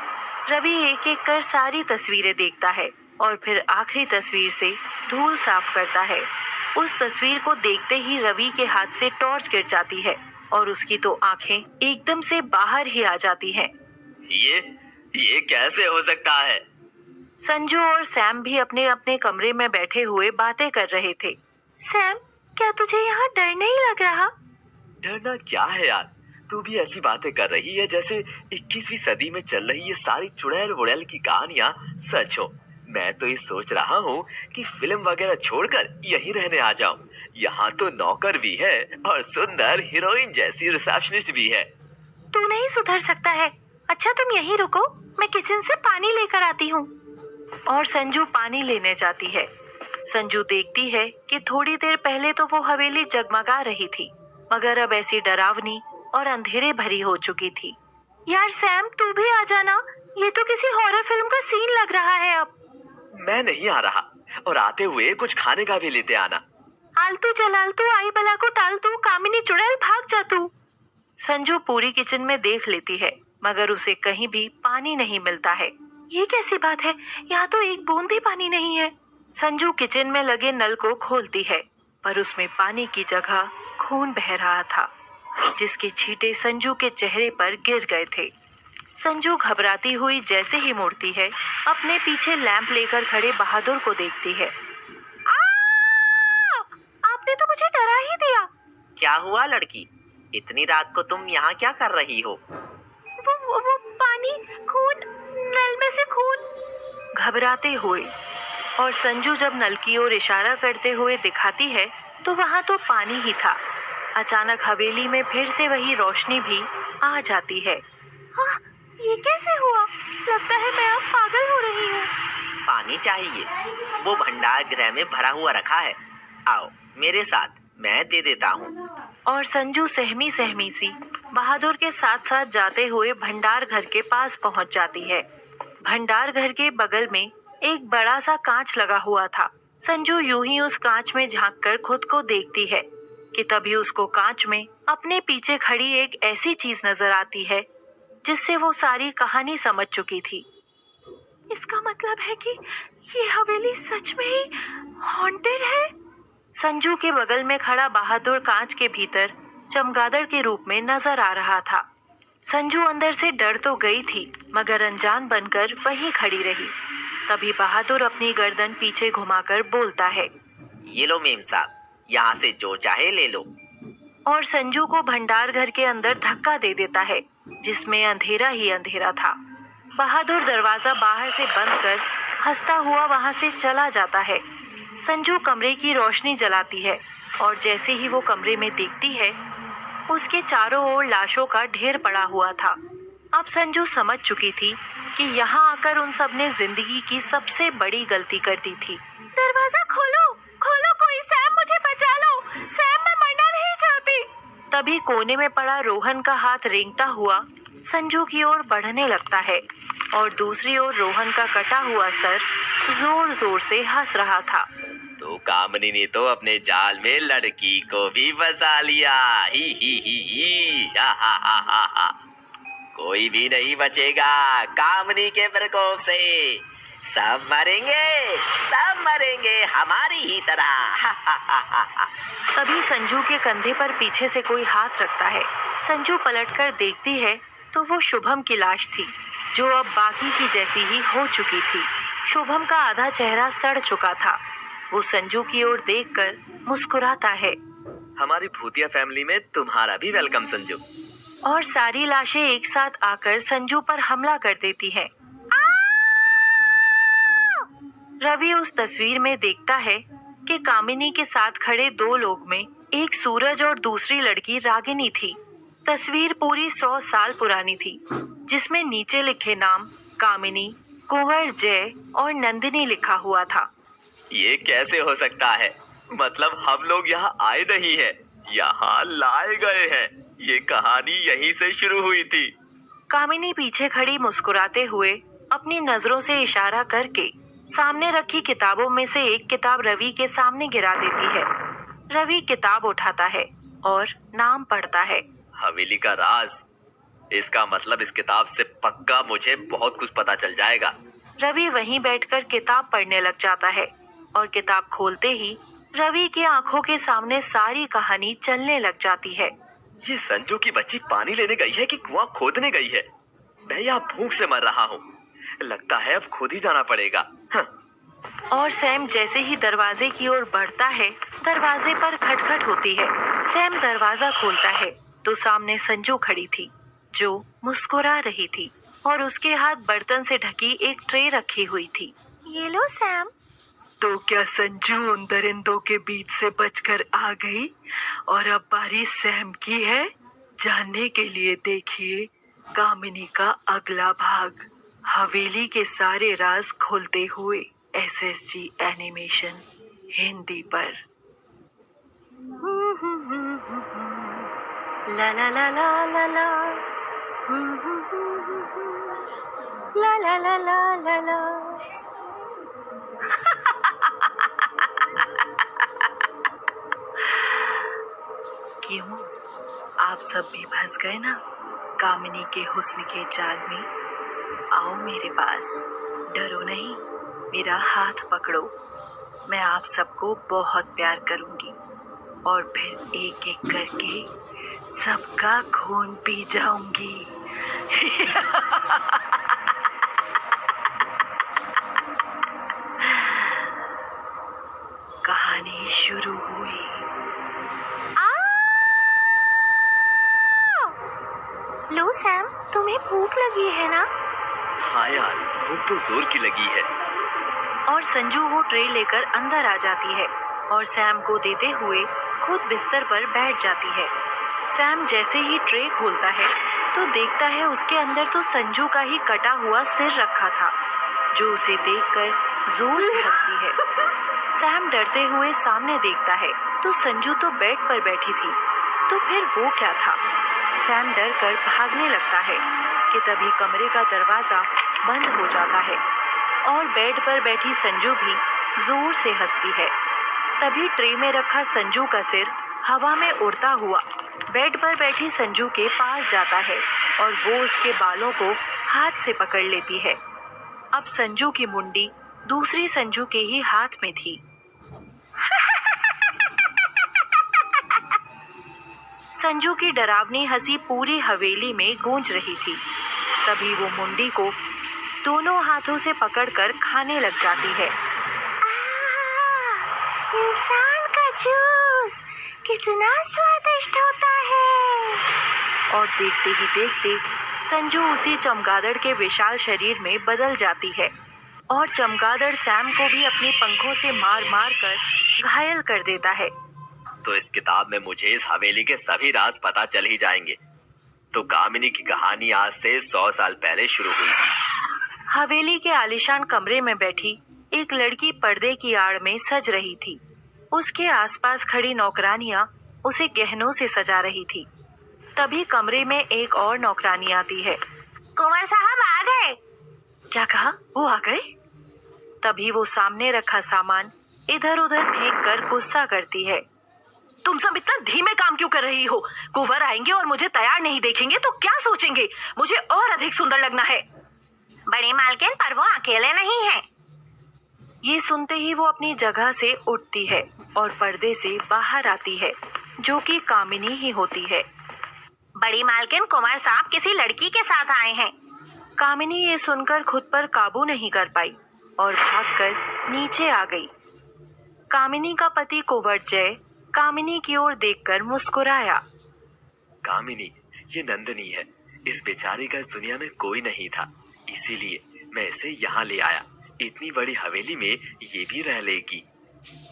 रवि एक एक कर सारी तस्वीरें देखता है और फिर आखिरी तस्वीर से धूल साफ करता है। उस तस्वीर को देखते ही रवि के हाथ से टॉर्च गिर जाती है और उसकी तो आंखें एकदम से बाहर ही आ जाती हैं।
ये कैसे हो सकता है?
संजू और सैम भी अपने अपने कमरे में बैठे हुए बातें कर रहे थे। सैम, क्या तुझे यहाँ डर नहीं लग रहा?
डरना क्या है यार, तू भी ऐसी बातें कर रही है जैसे 21वीं सदी में चल रही ये सारी चुड़ैल वुड़ैल की कहानियां सच हो। मैं तो ये सोच रहा हूँ कि फिल्म वगैरह छोड़कर यहीं रहने आ जाऊं। यहाँ तो नौकर भी है और सुंदर हीरोइन जैसी रिसेप्शनिस्ट भी है।
तू नहीं सुधर सकता है। अच्छा, तुम यहीं रुको, मैं किचन से पानी लेकर आती हूँ। और संजू पानी लेने जाती है। संजू देखती है कि थोड़ी देर पहले तो वो हवेली जगमगा रही थी, मगर अब ऐसी डरावनी और अंधेरे भरी हो चुकी थी। यार सैम, तू भी आ जाना, ये तो किसी हॉरर फिल्म का सीन लग रहा है अब।
मैं नहीं आ रहा, और आते हुए कुछ खाने का भी लेते आना।
आलतू चलालतू, आई बला को टालतू, कामिनी चुड़ैल भाग जा तू। संजू पूरी किचन में देख लेती है, मगर उसे कहीं भी पानी नहीं मिलता है। ये कैसी बात है, यहाँ तो एक बूंद भी पानी नहीं है। संजू किचन में लगे नल को खोलती है, पर उसमें पानी की जगह खून बह रहा था, जिसके छींटे संजू के चेहरे पर गिर गए थे। संजू घबराती हुई जैसे ही मुड़ती है, अपने पीछे लैंप लेकर खड़े बहादुर को देखती है। आपने तो मुझे डरा ही दिया।
क्या हुआ लड़की, इतनी रात को तुम यहाँ क्या कर रही हो?
वो पानी, खून, नल में से खून। घबराते हुए और संजू जब नल की ओर इशारा करते हुए दिखाती है तो वहाँ तो पानी ही था। अचानक हवेली में फिर से वही रोशनी भी आ जाती है। हाँ, ये कैसे हुआ? लगता है मैं अब पागल हो रही हूँ।
पानी चाहिए? वो भंडार गृह में भरा हुआ रखा है। आओ मेरे साथ, मैं दे देता हूँ।
और संजू सहमी सहमी सी बहादुर के साथ साथ जाते हुए भंडार घर के पास पहुंच जाती है। भंडार घर के बगल में एक बड़ा सा कांच लगा हुआ था। संजू यूं ही उस कांच में झांककर खुद को देखती है कि तभी उसको कांच में अपने पीछे खड़ी एक ऐसी चीज नजर आती है जिससे वो सारी कहानी समझ चुकी थी। इसका मतलब है कि ये हवेली सच में ही हॉन्टेड है। संजू के बगल में खड़ा बहादुर कांच के भीतर चमगादड़ के रूप में नजर आ रहा था। संजू अंदर से डर तो गई थी, मगर अनजान बनकर वहीं खड़ी रही। तभी बहादुर अपनी गर्दन पीछे घुमाकर बोलता है,
ये लो मेम साहब, यहाँ से जो चाहे ले लो।
और संजू को भंडार घर के अंदर धक्का दे देता है, जिसमें अंधेरा ही अंधेरा था। बहादुर दरवाजा बाहर से बंद कर हंसता हुआ वहां से चला जाता है। संजू कमरे की रोशनी जलाती है और जैसे ही वो कमरे में देखती है, उसके चारों ओर लाशों का ढेर पड़ा हुआ था। अब संजू समझ चुकी थी कि यहाँ आकर उन सब ने जिंदगी की सबसे बड़ी गलती कर दी थी। दरवाजा खोलो, खोलो कोई, सैम मुझे बचा लो, सैम मैं मरना नहीं चाहती। तभी कोने में पड़ा रोहन का हाथ रेंगता हुआ संजू की ओर बढ़ने लगता है और दूसरी ओर रोहन का कटा हुआ सर जोर जोर से हंस रहा था।
तो कामनी ने तो अपने जाल में लड़की को भी फंसा लिया। ही हा हा हा हा हा। कोई भी नहीं बचेगा कामनी के प्रकोप से। सब मरेंगे हमारी ही तरह। हा हा हा हा हा।
तभी संजू के कंधे पर पीछे से कोई हाथ रखता है। संजू पलटकर देखती है तो वो शुभम की लाश थी, जो अब बाकी की जैसी ही हो चुकी थी। शुभम का आधा चेहरा सड़ चुका था। वो संजू की ओर देखकर मुस्कुराता है।
हमारी भूतिया फैमिली में तुम्हारा भी वेलकम संजू।
और सारी लाशें एक साथ आकर संजू पर हमला कर देती हैं। रवि उस तस्वीर में देखता है कि कामिनी के साथ खड़े दो लोग में एक सूरज और दूसरी लड़की रागिनी थी। तस्वीर पूरी 100 साल पुरानी थी, जिसमें नीचे लिखे नाम कामिनी, कुंवर जय और नंदिनी लिखा हुआ था।
ये कैसे हो सकता है? मतलब हम लोग यहाँ आए नहीं है, यहाँ लाए गए हैं। ये कहानी यहीं से शुरू हुई थी।
कामिनी पीछे खड़ी मुस्कुराते हुए अपनी नजरों से इशारा करके सामने रखी किताबों में से एक किताब रवि के सामने गिरा देती है। रवि किताब उठाता है और नाम पढ़ता है,
हवेली का राज। इसका मतलब इस किताब से पक्का मुझे बहुत कुछ पता चल जाएगा।
रवि वहीं बैठकर किताब पढ़ने लग जाता है और किताब खोलते ही रवि की आंखों के सामने सारी कहानी चलने लग जाती है।
ये संजू की बच्ची पानी लेने गई है कि कुआं खोदने गई है? मैं यहाँ भूख से मर रहा हूँ। लगता है अब खुद ही जाना पड़ेगा।
और सैम जैसे ही दरवाजे की ओर बढ़ता है, दरवाजे पर खटखट होती है। सैम दरवाजा खोलता है तो सामने संजू खड़ी थी, जो मुस्कुरा रही थी और उसके हाथ बर्तन से ढकी एक ट्रे रखी हुई थी। ये लो सैम। तो क्या संजू उन दरिंदों के बीच से बचकर आ गई और अब बारी सैम की है? जानने के लिए देखिए कामिनी का अगला भाग, हवेली के सारे राज खोलते हुए, SSG एनिमेशन हिंदी पर। ला ला ला ला ला ला ला ला ला ला ला ला। क्यों, आप सब भी फंस गए ना कामिनी के हुस्न के जाल में? आओ मेरे पास, डरो नहीं, मेरा हाथ पकड़ो। मैं आप सबको बहुत प्यार करूंगी और फिर एक एक करके सबका खून पी जाऊंगी। कहानी शुरू हुई। लो सैम, तुम्हें भूख लगी है ना?
हाँ यार, भूख तो जोर की लगी है।
और संजू वो ट्रे लेकर अंदर आ जाती है और सैम को देते हुए खुद बिस्तर पर बैठ जाती है। सैम जैसे ही ट्रे खोलता है तो देखता है उसके अंदर तो संजू का ही कटा हुआ सिर रखा था, जो उसे देखकर जोर से हंसती है। सैम डरते हुए सामने देखता है तो संजू तो बेड पर बैठी थी, तो फिर वो क्या था? सैम डर कर भागने लगता है कि तभी कमरे का दरवाजा बंद हो जाता है और बेड पर बैठी संजू भी जोर से हंसती है। तभी ट्रे में रखा संजू का सिर हवा में उड़ता हुआ बेड पर बैठी संजू के पास जाता है और वो उसके बालों को हाथ से पकड़ लेती है। अब संजू की मुंडी दूसरी संजू के ही हाथ में थी। संजू की डरावनी हंसी पूरी हवेली में गूंज रही थी। तभी वो मुंडी को दोनों हाथों से पकड़कर खाने लग जाती है। इंसान का जूस कितना स्वादिष्ट होता है। और देखते ही देखते संजू उसी चमगादड़ के विशाल शरीर में बदल जाती है और चमगादड़ सैम को भी अपने पंखों से मार मार कर घायल कर देता है।
तो इस किताब में मुझे इस हवेली के सभी राज पता चल ही जाएंगे। तो कामिनी की कहानी आज से 100 साल पहले शुरू हुई थी।
हवेली के आलीशान कमरे में बैठी एक लड़की पर्दे की आड़ में सज रही थी। उसके आसपास खड़ी नौकरानियां उसे गहनों से सजा रही थी। तभी कमरे में एक और नौकरानी आती है। कुंवर साहब आ गए। क्या कहा? वो आ गए? तभी वो सामने रखा सामान इधर उधर फेंक कर गुस्सा करती है। तुम सब इतना धीमे काम क्यों कर रही हो? कुंवर आएंगे और मुझे तैयार नहीं देखेंगे तो क्या सोचेंगे? मुझे और अधिक सुंदर लगना है। बड़ी मालकिन, पर वो अकेले नहीं हैं। ये सुनते ही वो अपनी जगह से उठती है और पर्दे से बाहर आती है, जो कि कामिनी ही होती है। बड़ी मालकिन, कुंवर साहब किसी लड़की के साथ आए हैं। कामिनी ये सुनकर खुद पर काबू नहीं कर पाई और भागकर नीचे आ गई। कामिनी का पति कुंवर जय कामिनी की ओर देखकर मुस्कुराया।
कामिनी, ये नंदिनी है। इस बेचारी का इस दुनिया में कोई नहीं था, इसीलिए मैं इसे यहाँ ले आया। इतनी बड़ी हवेली में ये भी रह लेगी।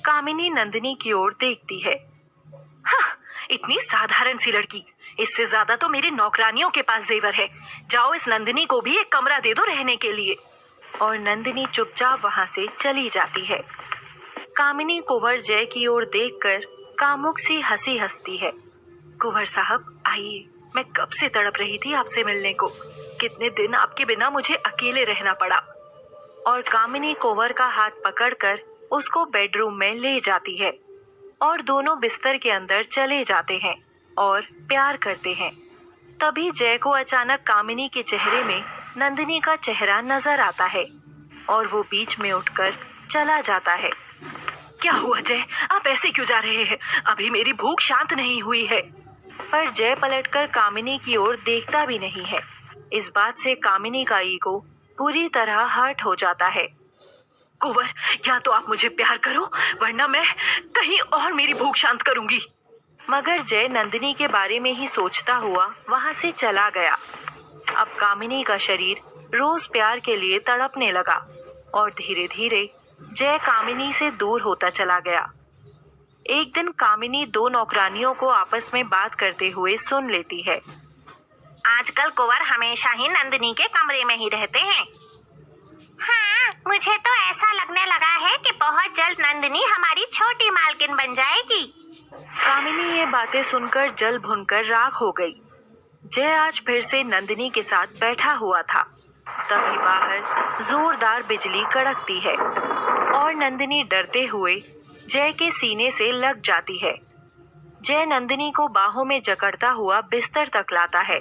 कामिनी नंदिनी की ओर देखती है। हाँ, इतनी साधारण सी लड़की, इससे ज्यादा तो मेरी नौकरानियों के पास जेवर है। जाओ, इस नंदिनी को भी एक कमरा दे दो रहने के लिए। और नंदिनी चुपचाप वहां से चली जाती है। कामिनी कुंवर जय की ओर देखकर कामुक सी हंसी हंसती है। कुंवर साहब आइए, मैं कब से तड़प रही थी आपसे मिलने को। कितने दिन आपके बिना मुझे अकेले रहना पड़ा। और कामिनी कुंवर का हाथ पकड़कर उसको बेडरूम में ले जाती है और दोनों बिस्तर के अंदर चले जाते हैं और प्यार करते हैं। तभी जय को अचानक कामिनी के चेहरे में नंदिनी का चेहरा नजर आता है और वो बीच में उठकर चला जाता है। क्या हुआ जय? आप ऐसे क्यों जा रहे हैं? अभी मेरी भूख शांत नहीं हुई है। पर जय पलटकर कामिनी की ओर देखता भी नहीं है। इस बात से कामिनी का ईगो पूरी तरह हर्ट हो जाता है। कुंवर, या तो आप मुझे प्यार करो, वरना मैं कहीं और मेरी भूख शांत करूंगी। मगर जय नंदिनी के बारे में ही सोचता हुआ वहां से चला गया। अब कामिनी का शरीर रोज प्यार के लिए तड़पने लगा और धीरे धीरे जय कामिनी से दूर होता चला गया। एक दिन कामिनी दो नौकरानियों को आपस में बात करते हुए सुन लेती है। आजकल कुंवर हमेशा ही नंदिनी के कमरे में ही रहते हैं। हाँ, मुझे तो ऐसा लगने लगा है कि बहुत जल्द नंदिनी हमारी छोटी मालकिन बन जाएगी। कामिनी ये बातें सुनकर जल भुनकर राख हो गई। जय आज फिर से नंदिनी के साथ बैठा हुआ था। तभी बाहर जोरदार बिजली कड़कती है और नंदिनी डरते हुए जय के सीने से लग जाती है। जय नंदिनी को बाहों में जकड़ता हुआ बिस्तर तक लाता है।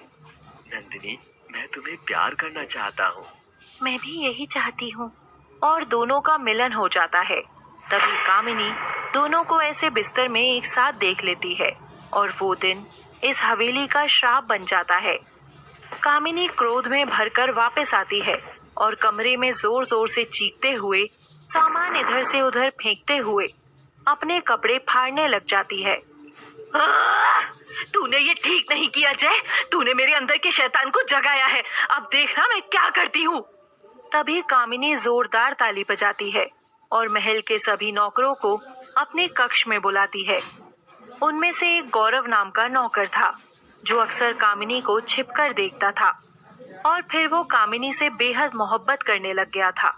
नंदिनी, मैं तुम्हें प्यार करना चाहता हूँ।
मैं भी यही चाहती हूँ। और दोनों का मिलन हो जाता है। तभी कामिनी दोनों को ऐसे बिस्तर में एक साथ देख लेती है और वो दिन इस हवेली का श्राप बन जाता है। कामिनी क्रोध में भरकर वापस आती है और कमरे में जोर जोर से चीखते हुए, सामान इधर से उधर फेंकते हुए अपने कपड़े फाड़ने लग जाती है। तूने ये ठीक नहीं किया जय। तूने मेरे अंदर के शैतान को जगाया है। अब देखना मैं क्या करती हूँ। तभी कामिनी जोरदार ताली बजाती है और महल के सभी नौकरों को अपने कक्ष में बुलाती है। उनमें से एक गौरव नाम का नौकर था, जो अक्सर कामिनी को छिपकर देखता था और फिर वो कामिनी से बेहद मोहब्बत करने लग गया था।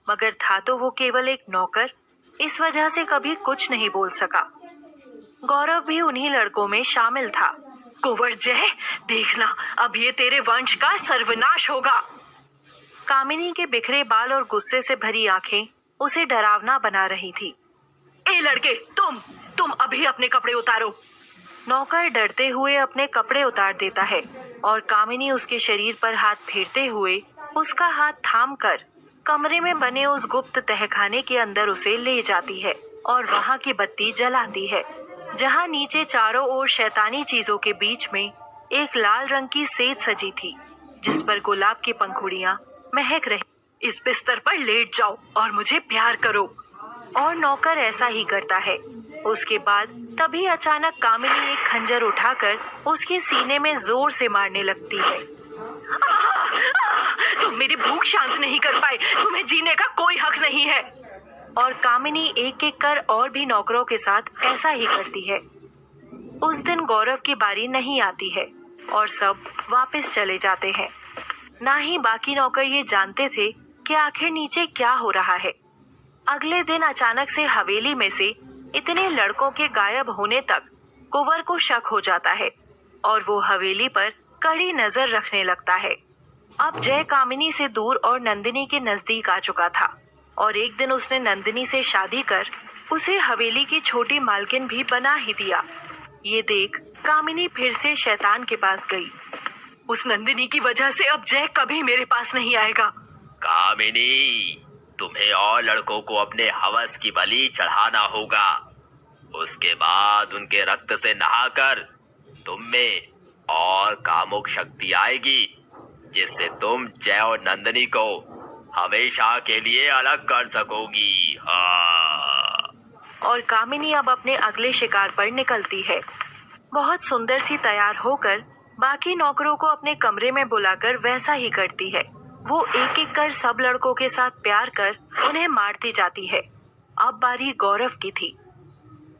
मगर था तो वो केवल एक नौकर, इस वजह से कभी कुछ नहीं बोल सका। गौरव भी उन्हीं लड़कों में शामिल था। कुंवर जय, देखना अब ये तेरे वंश का सर्वनाश होगा। कामिनी के बिखरे बाल और गुस्से से भरी आंखें उसे डरावना बना रही थी। ए लड़के, तुम अभी अपने कपड़े उतारो। नौकर डरते हुए अपने कपड़े उतार देता है और कामिनी उसके शरीर पर हाथ फेरते हुए उसका हाथ थामकर कमरे में बने उस गुप्त तहखाने के अंदर उसे ले जाती है और वहां की बत्ती जलाती है, जहां नीचे चारों ओर शैतानी चीजों के बीच में एक लाल रंग की सेज सजी थी, जिस पर गुलाब की पंखुड़ियां महक रही। इस बिस्तर पर लेट जाओ और मुझे प्यार करो। और नौकर ऐसा ही करता है। उसके बाद तभी अचानक कामिनी एक खंजर उठाकर उसके सीने में जोर से मारने लगती है। तुम मेरी भूख शांत नहीं कर पाए, तुम्हें जीने का कोई हक नहीं है। और कामिनी एक एक कर और भी नौकरों के साथ ऐसा ही करती है। उस दिन गौरव की बारी नहीं आती है और सब वापस चले जाते हैं। ना ही बाकी नौकर ये जानते थे कि आखिर नीचे क्या हो रहा है। अगले दिन अचानक से हवेली में से इतने लड़कों के गायब होने तक कुंवर को शक हो जाता है और वो हवेली पर कड़ी नजर रखने लगता है। अब जय कामिनी से दूर और नंदिनी के नजदीक आ चुका था और एक दिन उसने नंदिनी से शादी कर उसे हवेली की छोटी मालकिन भी बना ही दिया। ये देख कामिनी फिर से शैतान के पास गई। उस नंदिनी की वजह से अब जय कभी मेरे पास नहीं आएगा।
कामिनी, तुम्हें और लड़कों को अपने हवस की बलि चढ़ाना होगा। उसके बाद उनके रक्त से नहाकर तुम में और कामुक शक्ति आएगी, जिससे तुम जय और नंदिनी को हमेशा के लिए अलग कर सकोगी। हाँ।
और कामिनी अब अपने अगले शिकार पर निकलती है। बहुत सुंदर सी तैयार होकर बाकी नौकरों को अपने कमरे में बुलाकर वैसा ही करती है। वो एक एक कर सब लड़कों के साथ प्यार कर उन्हें मारती जाती है। अब बारी गौरव की थी।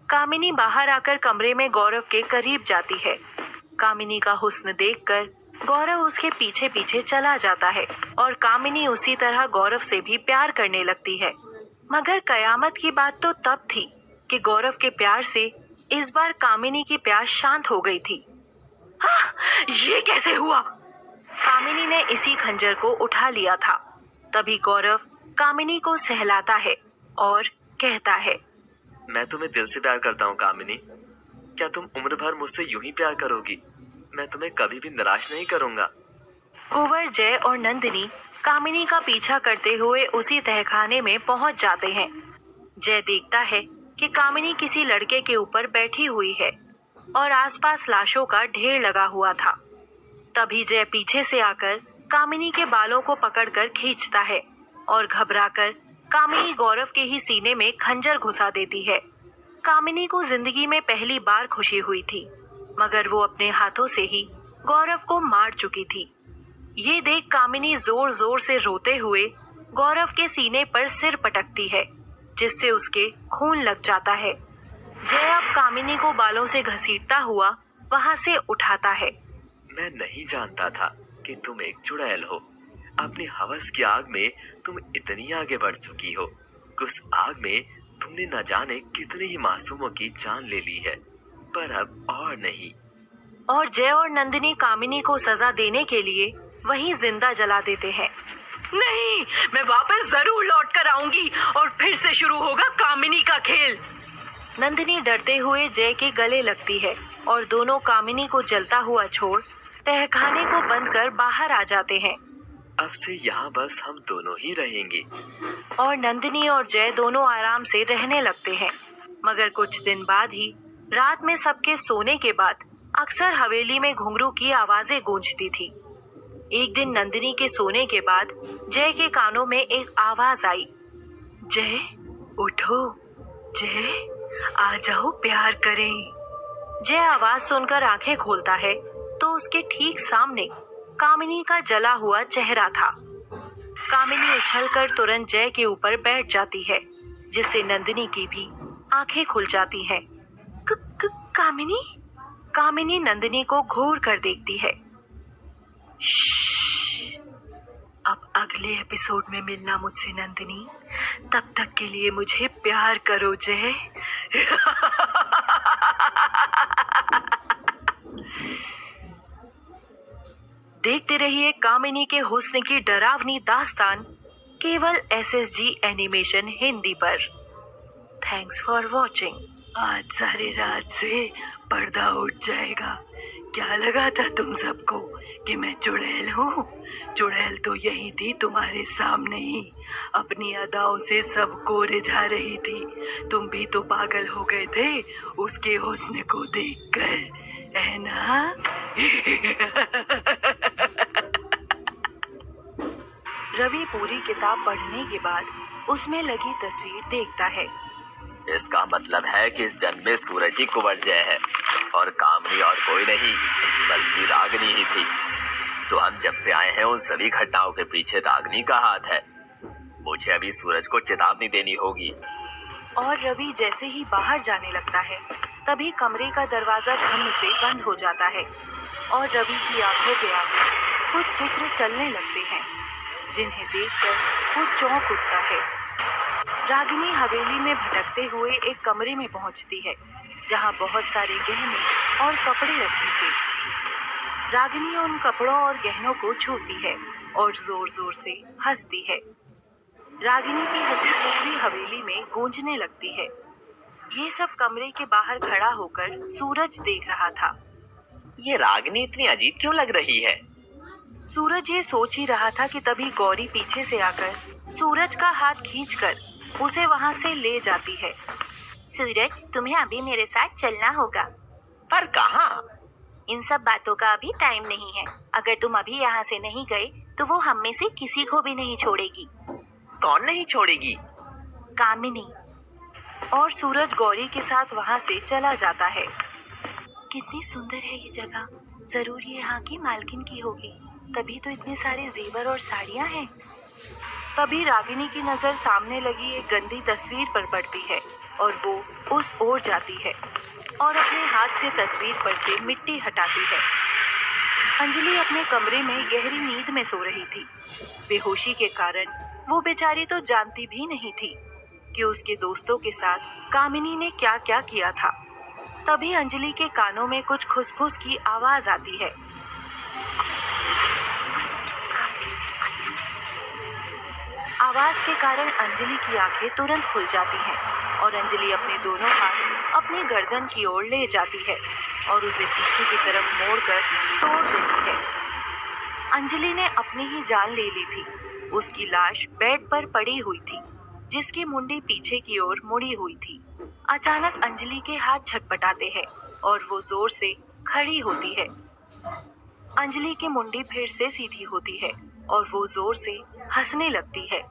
कामिनी बाहर आकर कमरे में गौरव के करीब जाती है। कामिनी का हुस्न देखकर गौरव उसके पीछे पीछे चला जाता है और कामिनी उसी तरह गौरव से भी प्यार करने लगती है। मगर कयामत की बात तो तब थी कि गौरव के प्यार से इस बार कामिनी की प्यास शांत हो गई थी। ये कैसे हुआ? कामिनी ने इसी खंजर को उठा लिया था। तभी गौरव कामिनी को सहलाता है और कहता है,
मैं तुम्हें दिल से प्यार करता हूँ कामिनी। क्या तुम उम्र भर मुझसे यूं ही प्यार करोगी? मैं तुम्हें कभी भी निराश नहीं करूँगा।
कुंवर जय और नंदिनी कामिनी का पीछा करते हुए उसी तहखाने में पहुंच जाते हैं। जय देखता है कि कामिनी किसी लड़के के ऊपर बैठी हुई है और आसपास लाशों का ढेर लगा हुआ था। तभी जय पीछे से आकर कामिनी के बालों को पकड़कर खींचता है और घबराकर कामिनी गौरव के ही सीने में खंजर घुसा देती है। कामिनी को जिंदगी में पहली बार खुशी हुई थी, मगर वो अपने हाथों से ही गौरव को मार चुकी थी। ये देख कामिनी जोर जोर से रोते हुए गौरव के सीने पर सिर पटकती है, जिससे उसके खून लग जाता है। जय अब कामिनी को बालों से घसीटता हुआ वहां से उठाता है।
मैं नहीं जानता था कि तुम एक चुड़ैल हो। अपनी हवस की आग में तुम इतनी आगे बढ़ चुकी हो। उस आग में तुमने न जाने कितने ही मासूमों की जान ले ली है, पर अब और नहीं।
और जय और नंदिनी कामिनी को सजा देने के लिए वहीं जिंदा जला देते हैं। नहीं, मैं वापस जरूर लौट कर आऊंगी और फिर से शुरू होगा कामिनी का खेल। नंदिनी डरते हुए जय के गले लगती है और दोनों कामिनी को जलता हुआ छोड़ तहखाने को बंद कर बाहर आ जाते हैं।
अब से यहाँ बस हम दोनों ही रहेंगे।
और नंदिनी और जय दोनों आराम से रहने लगते हैं। मगर कुछ दिन बाद ही रात में सबके सोने के बाद अक्सर हवेली में घुंघरू की आवाजें गूंजती थी। एक दिन नंदिनी के सोने के बाद जय के कानों में एक आवाज आई, जय उठो, जय आ जाओ प्यार करें। जय आवाज सुनकर आंखें खोलता है तो उसके ठीक सामने कामिनी का जला हुआ चेहरा था। कामिनी उछलकर तुरंत जय के ऊपर बैठ जाती है, जिससे नंदिनी की भी आंखें खुल जाती हैं। कामिनी कामिनी नंदिनी को घूर कर देखती है। श्श्श, अब अगले एपिसोड में मिलना मुझसे नंदिनी। तब तक के लिए मुझे प्यार करो जय। देखते रहिए कामिनी के हुस्न की डरावनी दास्तान केवल SSG एनिमेशन हिंदी पर। Thanks for watching. आज सारी रात से पर्दा उठ जाएगा। क्या लगा था तुम सबको कि मैं चुड़ैल हूँ? चुड़ैल तो यही थी तुम्हारे सामने ही, अपनी अदाओं से सबको रिझा रही थी। तुम भी तो पागल हो गए थे उसके हुस्न को देखकर, है ना? रवि पूरी किताब पढ़ने के बाद उसमें लगी तस्वीर देखता है।
इसका मतलब है कि इस जन्म में सूरज ही कुंवर जय है और कामनी और कोई नहीं बल्कि रागिनी ही थी। तो हम जब से आए हैं उन सभी घटनाओं के पीछे रागिनी का हाथ है। मुझे अभी सूरज को चेतावनी देनी होगी।
और रवि जैसे ही बाहर जाने लगता है तभी कमरे का दरवाजा धम से बंद हो जाता है और रवि की आंखों के आगे कुछ चित्र चलने लगते हैं जिन्हें देखकर वो चौंक उठता है। रागिनी हवेली में भटकते हुए एक कमरे में पहुंचती है जहां बहुत सारे गहने और कपड़े रखे थे। रागिनी उन कपड़ों और गहनों को छूती है और जोर जोर से हंसती है। रागिनी की हंसी पूरी हवेली में गूंजने लगती है। ये सब कमरे के बाहर खड़ा होकर सूरज देख रहा था।
ये रागिनी इतनी अजीब क्यों लग रही है?
सूरज ये सोच ही रहा था कि तभी गौरी पीछे से आकर सूरज का हाथ खींचकर उसे वहां से ले जाती है। सूरज, तुम्हें अभी मेरे साथ चलना होगा।
पर कहाँ?
इन सब बातों का अभी टाइम नहीं है। अगर तुम अभी यहाँ से नहीं गए तो वो हम में से किसी को भी नहीं छोड़ेगी।
कौन नहीं छोड़ेगी?
कामिनी। और सूरज गौरी के साथ वहाँ से चला जाता है। कितनी सुंदर है ये जगह। जरूर ये यहाँ की मालकिन की होगी, तभी तो इतने सारे जेवर और साड़ियाँ हैं। तभी रागिनी की नजर सामने लगी एक गंदी तस्वीर पर पड़ती है और वो उस ओर जाती है और अपने हाथ से तस्वीर पर से मिट्टी हटाती है। अंजलि अपने कमरे में गहरी नींद में सो रही थी। बेहोशी के कारण वो बेचारी तो जानती भी नहीं थी कि उसके दोस्तों के साथ कामिनी ने क्या क्या किया था। तभी अंजलि के कानों में कुछ खुसफुस की आवाज आती है। आवाज के कारण अंजलि की आंखें तुरंत खुल जाती हैं और अंजलि अपने दोनों हाथ अपनी गर्दन की ओर ले जाती है और उसे पीछे की तरफ मोड़कर तोड़ देती है। अंजलि ने अपनी ही जान ले ली थी। उसकी लाश बेड पर पड़ी हुई थी जिसकी मुंडी पीछे की ओर मुड़ी हुई थी। अचानक अंजलि के हाथ झटपटाते हैं और वो जोर से खड़ी होती है। अंजलि की मुंडी फिर से सीधी होती है और वो जोर से हंसने लगती है।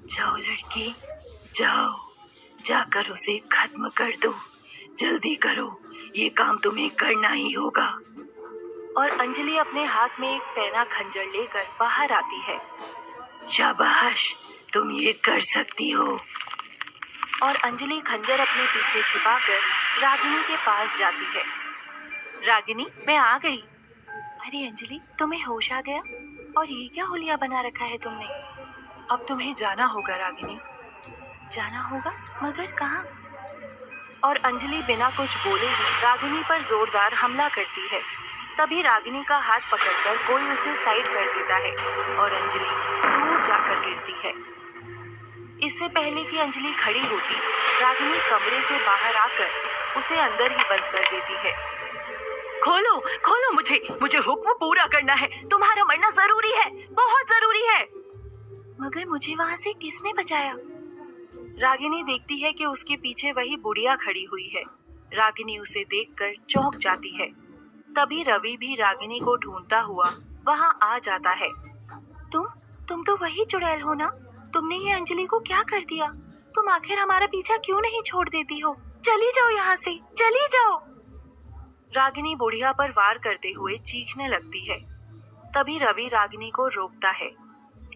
जाओ लड़की, जाओ, जाकर उसे खत्म कर दो। जल्दी करो, ये काम तुम्हें करना ही होगा। और अंजलि अपने हाथ में एक पैना खंजर लेकर बाहर आती है। शाबाश, तुम ये कर सकती हो। और अंजलि खंजर अपने पीछे छिपाकर रागिनी के पास जाती है। रागिनी, मैं आ गई। अरे अंजलि, तुम्हें होश आ गया? और ये क्या हुलिया बना रखा है तुमने? अब तुम्हें जाना होगा रागिनी। जाना होगा? मगर कहाँ? और अंजलि बिना कुछ बोले ही रागिनी पर जोरदार हमला करती है। तभी रागिनी का हाथ पकड़कर कोई उसे साइड कर देता है और अंजलि दूर जाकर गिरती है। इससे पहले कि अंजलि खड़ी होती, रागिनी कमरे से बाहर आकर उसे अंदर ही बंद कर देती है। खोलो, खोलो, मुझे हुक्म पूरा करना है। तुम्हारा मरना जरूरी है, बहुत जरूरी है। मगर मुझे वहां से किसने बचाया? रागिनी देखती है कि उसके पीछे वही बुढ़िया खड़ी हुई है। रागिनी उसे देखकर चौंक जाती है। तभी रवि भी रागिनी को ढूंढता हुआ वहां आ जाता है। तुम तो वही चुड़ैल हो ना? तुमने ये अंजलि को क्या कर दिया? तुम आखिर हमारा पीछा क्यों नहीं छोड़ देती हो? चली जाओ यहाँ से, चली जाओ। रागिनी बुढ़िया पर वार करते हुए चीखने लगती है। तभी रवि रागिनी को रोकता है।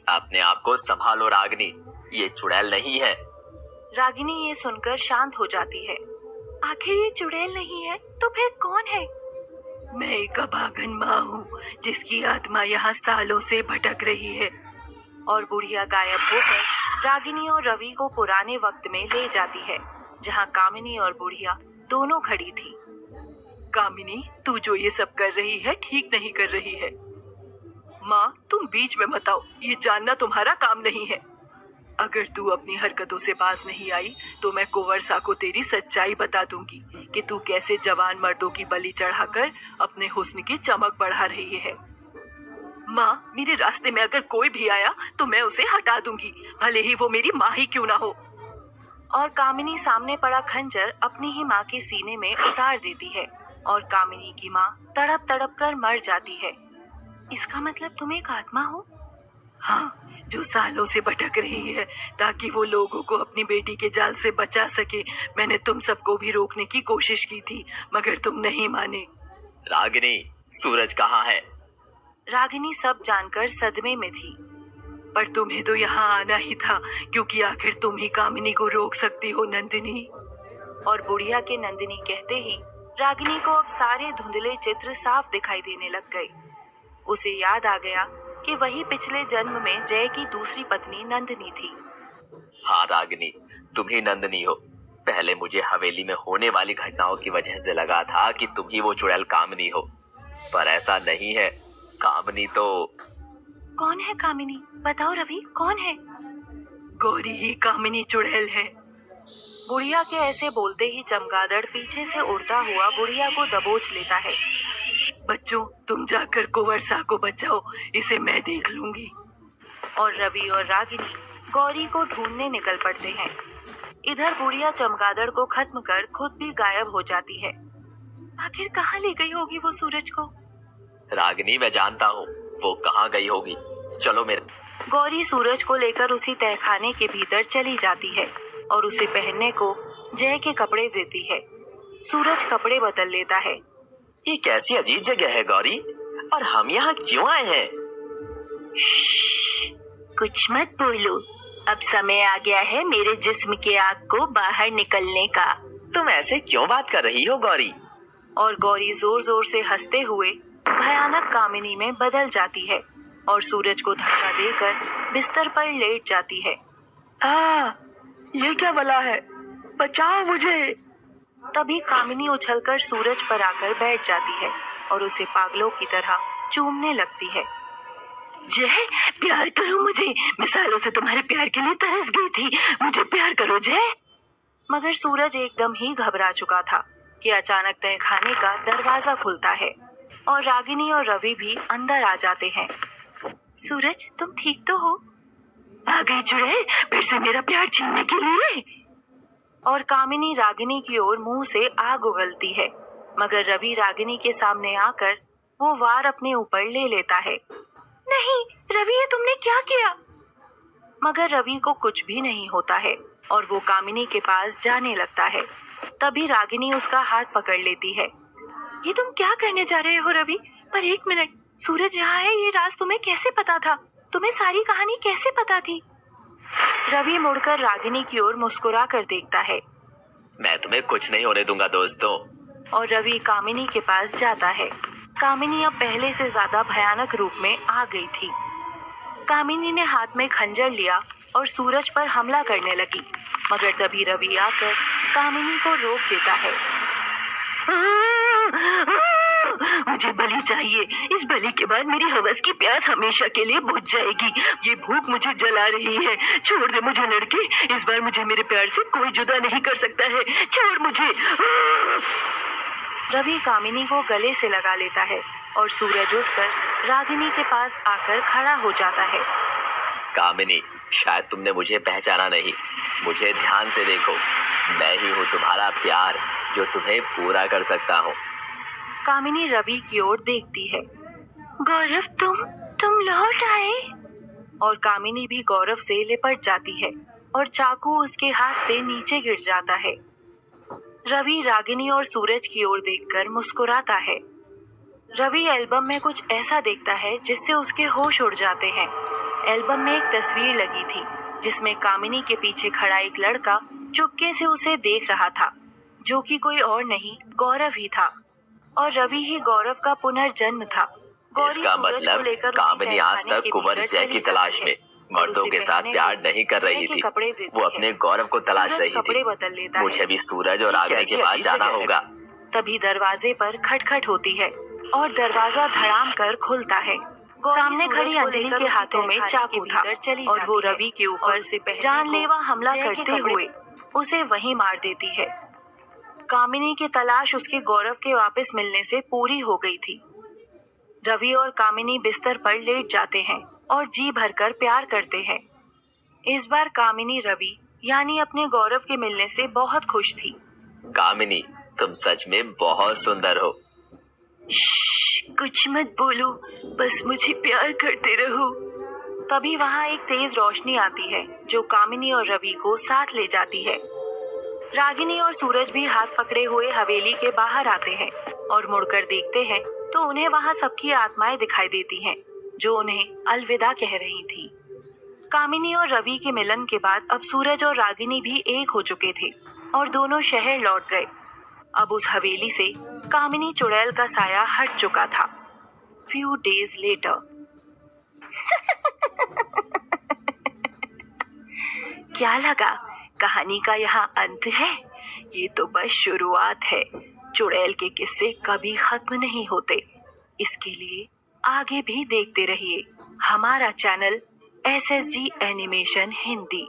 अपने आप को संभालो रागिनी, ये चुड़ैल नहीं है।
रागिनी ये सुनकर शांत हो जाती है। आखिर ये चुड़ैल नहीं है तो फिर कौन है? मैं एक अभागन माँ हूँ जिसकी आत्मा यहाँ सालों से भटक रही है। और बुढ़िया गायब होकर रागिनी और रवि को पुराने वक्त में ले जाती है, जहाँ कामिनी और बुढ़िया दोनों खड़ी थी। कामिनी, तू जो ये सब कर रही है ठीक नहीं कर रही है। माँ, तुम बीच में मत आओ, ये जानना तुम्हारा काम नहीं है। अगर तू अपनी हरकतों से बाज नहीं आई तो मैं कुंवरसा को तेरी सच्चाई बता दूंगी कि तू कैसे जवान मर्दों की बलि चढ़ाकर अपने हुस्न की चमक बढ़ा रही है। माँ, मेरे रास्ते में अगर कोई भी आया तो मैं उसे हटा दूंगी, भले ही वो मेरी माँ ही क्यों ना हो। और कामिनी सामने पड़ा खंजर अपनी ही माँ के सीने में उतार देती है और कामिनी की माँ तड़प तड़प कर मर जाती है। इसका मतलब तुम एक आत्मा हो? हाँ, जो सालों से भटक रही है ताकि वो लोगों को अपनी बेटी के जाल से बचा सके। मैंने तुम सबको भी रोकने की कोशिश की थी मगर तुम नहीं माने।
रागिनी, सूरज कहाँ है?
रागिनी सब जानकर सदमे में थी। पर तुम्हें तो यहाँ आना ही था, क्योंकि आखिर तुम ही कामिनी को रोक सकती हो नंदिनी। और बुढ़िया के नंदिनी कहते ही रागिनी को अब सारे धुंधले चित्र साफ दिखाई देने लग गए। उसे याद आ गया कि वही पिछले जन्म में जय की दूसरी पत्नी नंदिनी थी।
हाँ रागिनी, तुम ही नंदिनी हो। पहले मुझे हवेली में होने वाली घटनाओं की वजह से लगा था कि तुम ही वो चुड़ैल कामिनी हो, पर ऐसा नहीं है। कामिनी तो...
कौन है कामिनी? बताओ रवि, कौन है? गौरी ही कामिनी चुड़ैल है। बुढ़िया के ऐसे बोलते ही चमगादड़ पीछे से उड़ता हुआ बुढ़िया को दबोच लेता है। बच्चों, तुम जाकर कुंवरसा को बचाओ, इसे मैं देख लूंगी। और रवि और रागिनी गौरी को ढूंढने निकल पड़ते हैं। इधर बुढ़िया चमगादड़ को खत्म कर खुद भी गायब हो जाती है। आखिर कहाँ ले गई होगी वो सूरज को?
रागिनी, मैं जानता हूँ वो कहाँ गई होगी, चलो मेरे।
गौरी सूरज को लेकर उसी तहखाने के भीतर चली जाती है और उसे पहनने को जय के कपड़े देती है। सूरज कपड़े बदल लेता है।
ये कैसी अजीब जगह है गौरी, और हम यहाँ क्यों आए हैं?
कुछ मत बोलो, अब समय आ गया है मेरे जिस्म के आग को बाहर निकलने का।
तुम ऐसे क्यों बात कर रही हो गौरी?
और गौरी जोर जोर से हंसते हुए भयानक कामिनी में बदल जाती है और सूरज को धक्का देकर बिस्तर पर लेट जाती है।
ये क्या भला है, बचाओ मुझे।
तभी कामिनी उछलकर सूरज पर आकर बैठ जाती है और उसे पागलों की तरह चूमने लगती है। जय, प्यार करो मुझे, मैं सालों से तुम्हारे प्यार के लिए तरस गई थी, मुझे प्यार करो जय। मगर सूरज एकदम ही घबरा चुका था कि अचानक तहखाने का दरवाजा खुलता है और रागिनी और रवि भी अंदर आ जाते हैं। सूरज, तुम ठीक तो हो? आ गई चुड़ैल फिर से मेरा प्यार छीनने के लिए। और कामिनी रागिनी की ओर मुंह से आग उगलती है, मगर रवि रागिनी के सामने आकर वो वार अपने ऊपर ले लेता है। नहीं रवि, ये तुमने क्या किया? मगर रवि को कुछ भी नहीं होता है और वो कामिनी के पास जाने लगता है। तभी रागिनी उसका हाथ पकड़ लेती है। ये तुम क्या करने जा रहे हो रवि? पर एक मिनट, सूरज यहाँ है, ये राज तुम्हें कैसे पता था? तुम्हें सारी कहानी कैसे पता थी? रवि मुड़कर रागिनी की ओर मुस्कुरा कर देखता है।
मैं तुम्हें कुछ नहीं होने दूंगा दोस्तों।
और रवि कामिनी के पास जाता है। कामिनी अब पहले से ज्यादा भयानक रूप में आ गई थी। कामिनी ने हाथ में खंजर लिया और सूरज पर हमला करने लगी, मगर तभी रवि आकर कामिनी को रोक देता है। मुझे बलि चाहिए, इस बलि के बाद मेरी हवस की प्यास हमेशा के लिए बुझ जाएगी। ये भूख मुझे जला रही है, छोड़ दे मुझे लड़के, इस बार मुझे मेरे प्यार से कोई जुदा नहीं कर सकता है, छोड़ मुझे। रवि कामिनी को गले से लगा लेता है और सूरज उठकर रागिनी के पास आकर खड़ा हो जाता है।
कामिनी, शायद तुमने मुझे पहचाना नहीं, मुझे ध्यान से देखो, मैं ही हूँ तुम्हारा प्यार जो तुम्हें पूरा कर सकता हूँ।
कामिनी रवि की ओर देखती है। गौरव, तुम लौट आए? और कामिनी भी गौरव से लिपट जाती है और चाकू उसके हाथ से नीचे गिर जाता है। रवि रागिनी और सूरज की ओर देखकर मुस्कुराता है। रवि एल्बम में कुछ ऐसा देखता है जिससे उसके होश उड़ जाते हैं। एल्बम में एक तस्वीर लगी थी जिसमें कामिनी के पीछे खड़ा एक लड़का चुपके से उसे देख रहा था, जो कि कोई और नहीं गौरव ही था। और रवि ही गौरव का पुनर्जन्म था। गौरी
इसका
सूरज को
मतलब
लेकर उसी
कामिनी आज
तहखाने
तक
के
कुंवर
भीतर
जय
चली
की तलाश
जाती
में
है और
मर्दों
उसे
के साथ
पहनने
प्यार
के
नहीं कर रही
जय के
थी।
कपड़े देती
वो
है।
अपने गौरव को तलाश
सूरज
रही
कपड़े
थी।
बदल लेता है।
मुझे भी सूरज और आगरा के बाद जाना होगा।
तभी दरवाजे पर खटखट होती है और दरवाजा धड़ाम कर खुलता है। सामने खड़ी अंजलि के हाथों में चाकू था और वो रवि के ऊपर से जानलेवा हमला करते हुए उसे वहीं मार देती है। कामिनी की तलाश उसके गौरव के वापस मिलने से पूरी हो गई थी। रवि और कामिनी बिस्तर पर लेट जाते हैं और जी भरकर प्यार करते हैं। इस बार कामिनी रवि यानी अपने गौरव के मिलने से बहुत खुश थी।
कामिनी, तुम सच में बहुत सुंदर हो।
कुछ मत बोलो, बस मुझे प्यार करते रहो। तभी वहाँ एक तेज रोशनी आती है जो कामिनी और रवि को साथ ले जाती है। रागिनी और सूरज भी हाथ पकड़े हुए हवेली के बाहर आते हैं और मुड़कर देखते हैं तो उन्हें वहाँ सबकी आत्माएं दिखाई देती हैं जो उन्हें अलविदा कह रही थी। कामिनी और रवि के मिलन के बाद अब सूरज और रागिनी भी एक हो चुके थे और दोनों शहर लौट गए। अब उस हवेली से कामिनी चुड़ैल का साया हट चुका था। Few days later. क्या लगा, कहानी का यहाँ अंत है? ये तो बस शुरुआत है। चुड़ैल के किस्से कभी खत्म नहीं होते। इसके लिए आगे भी देखते रहिए हमारा चैनल SSG एनिमेशन हिंदी।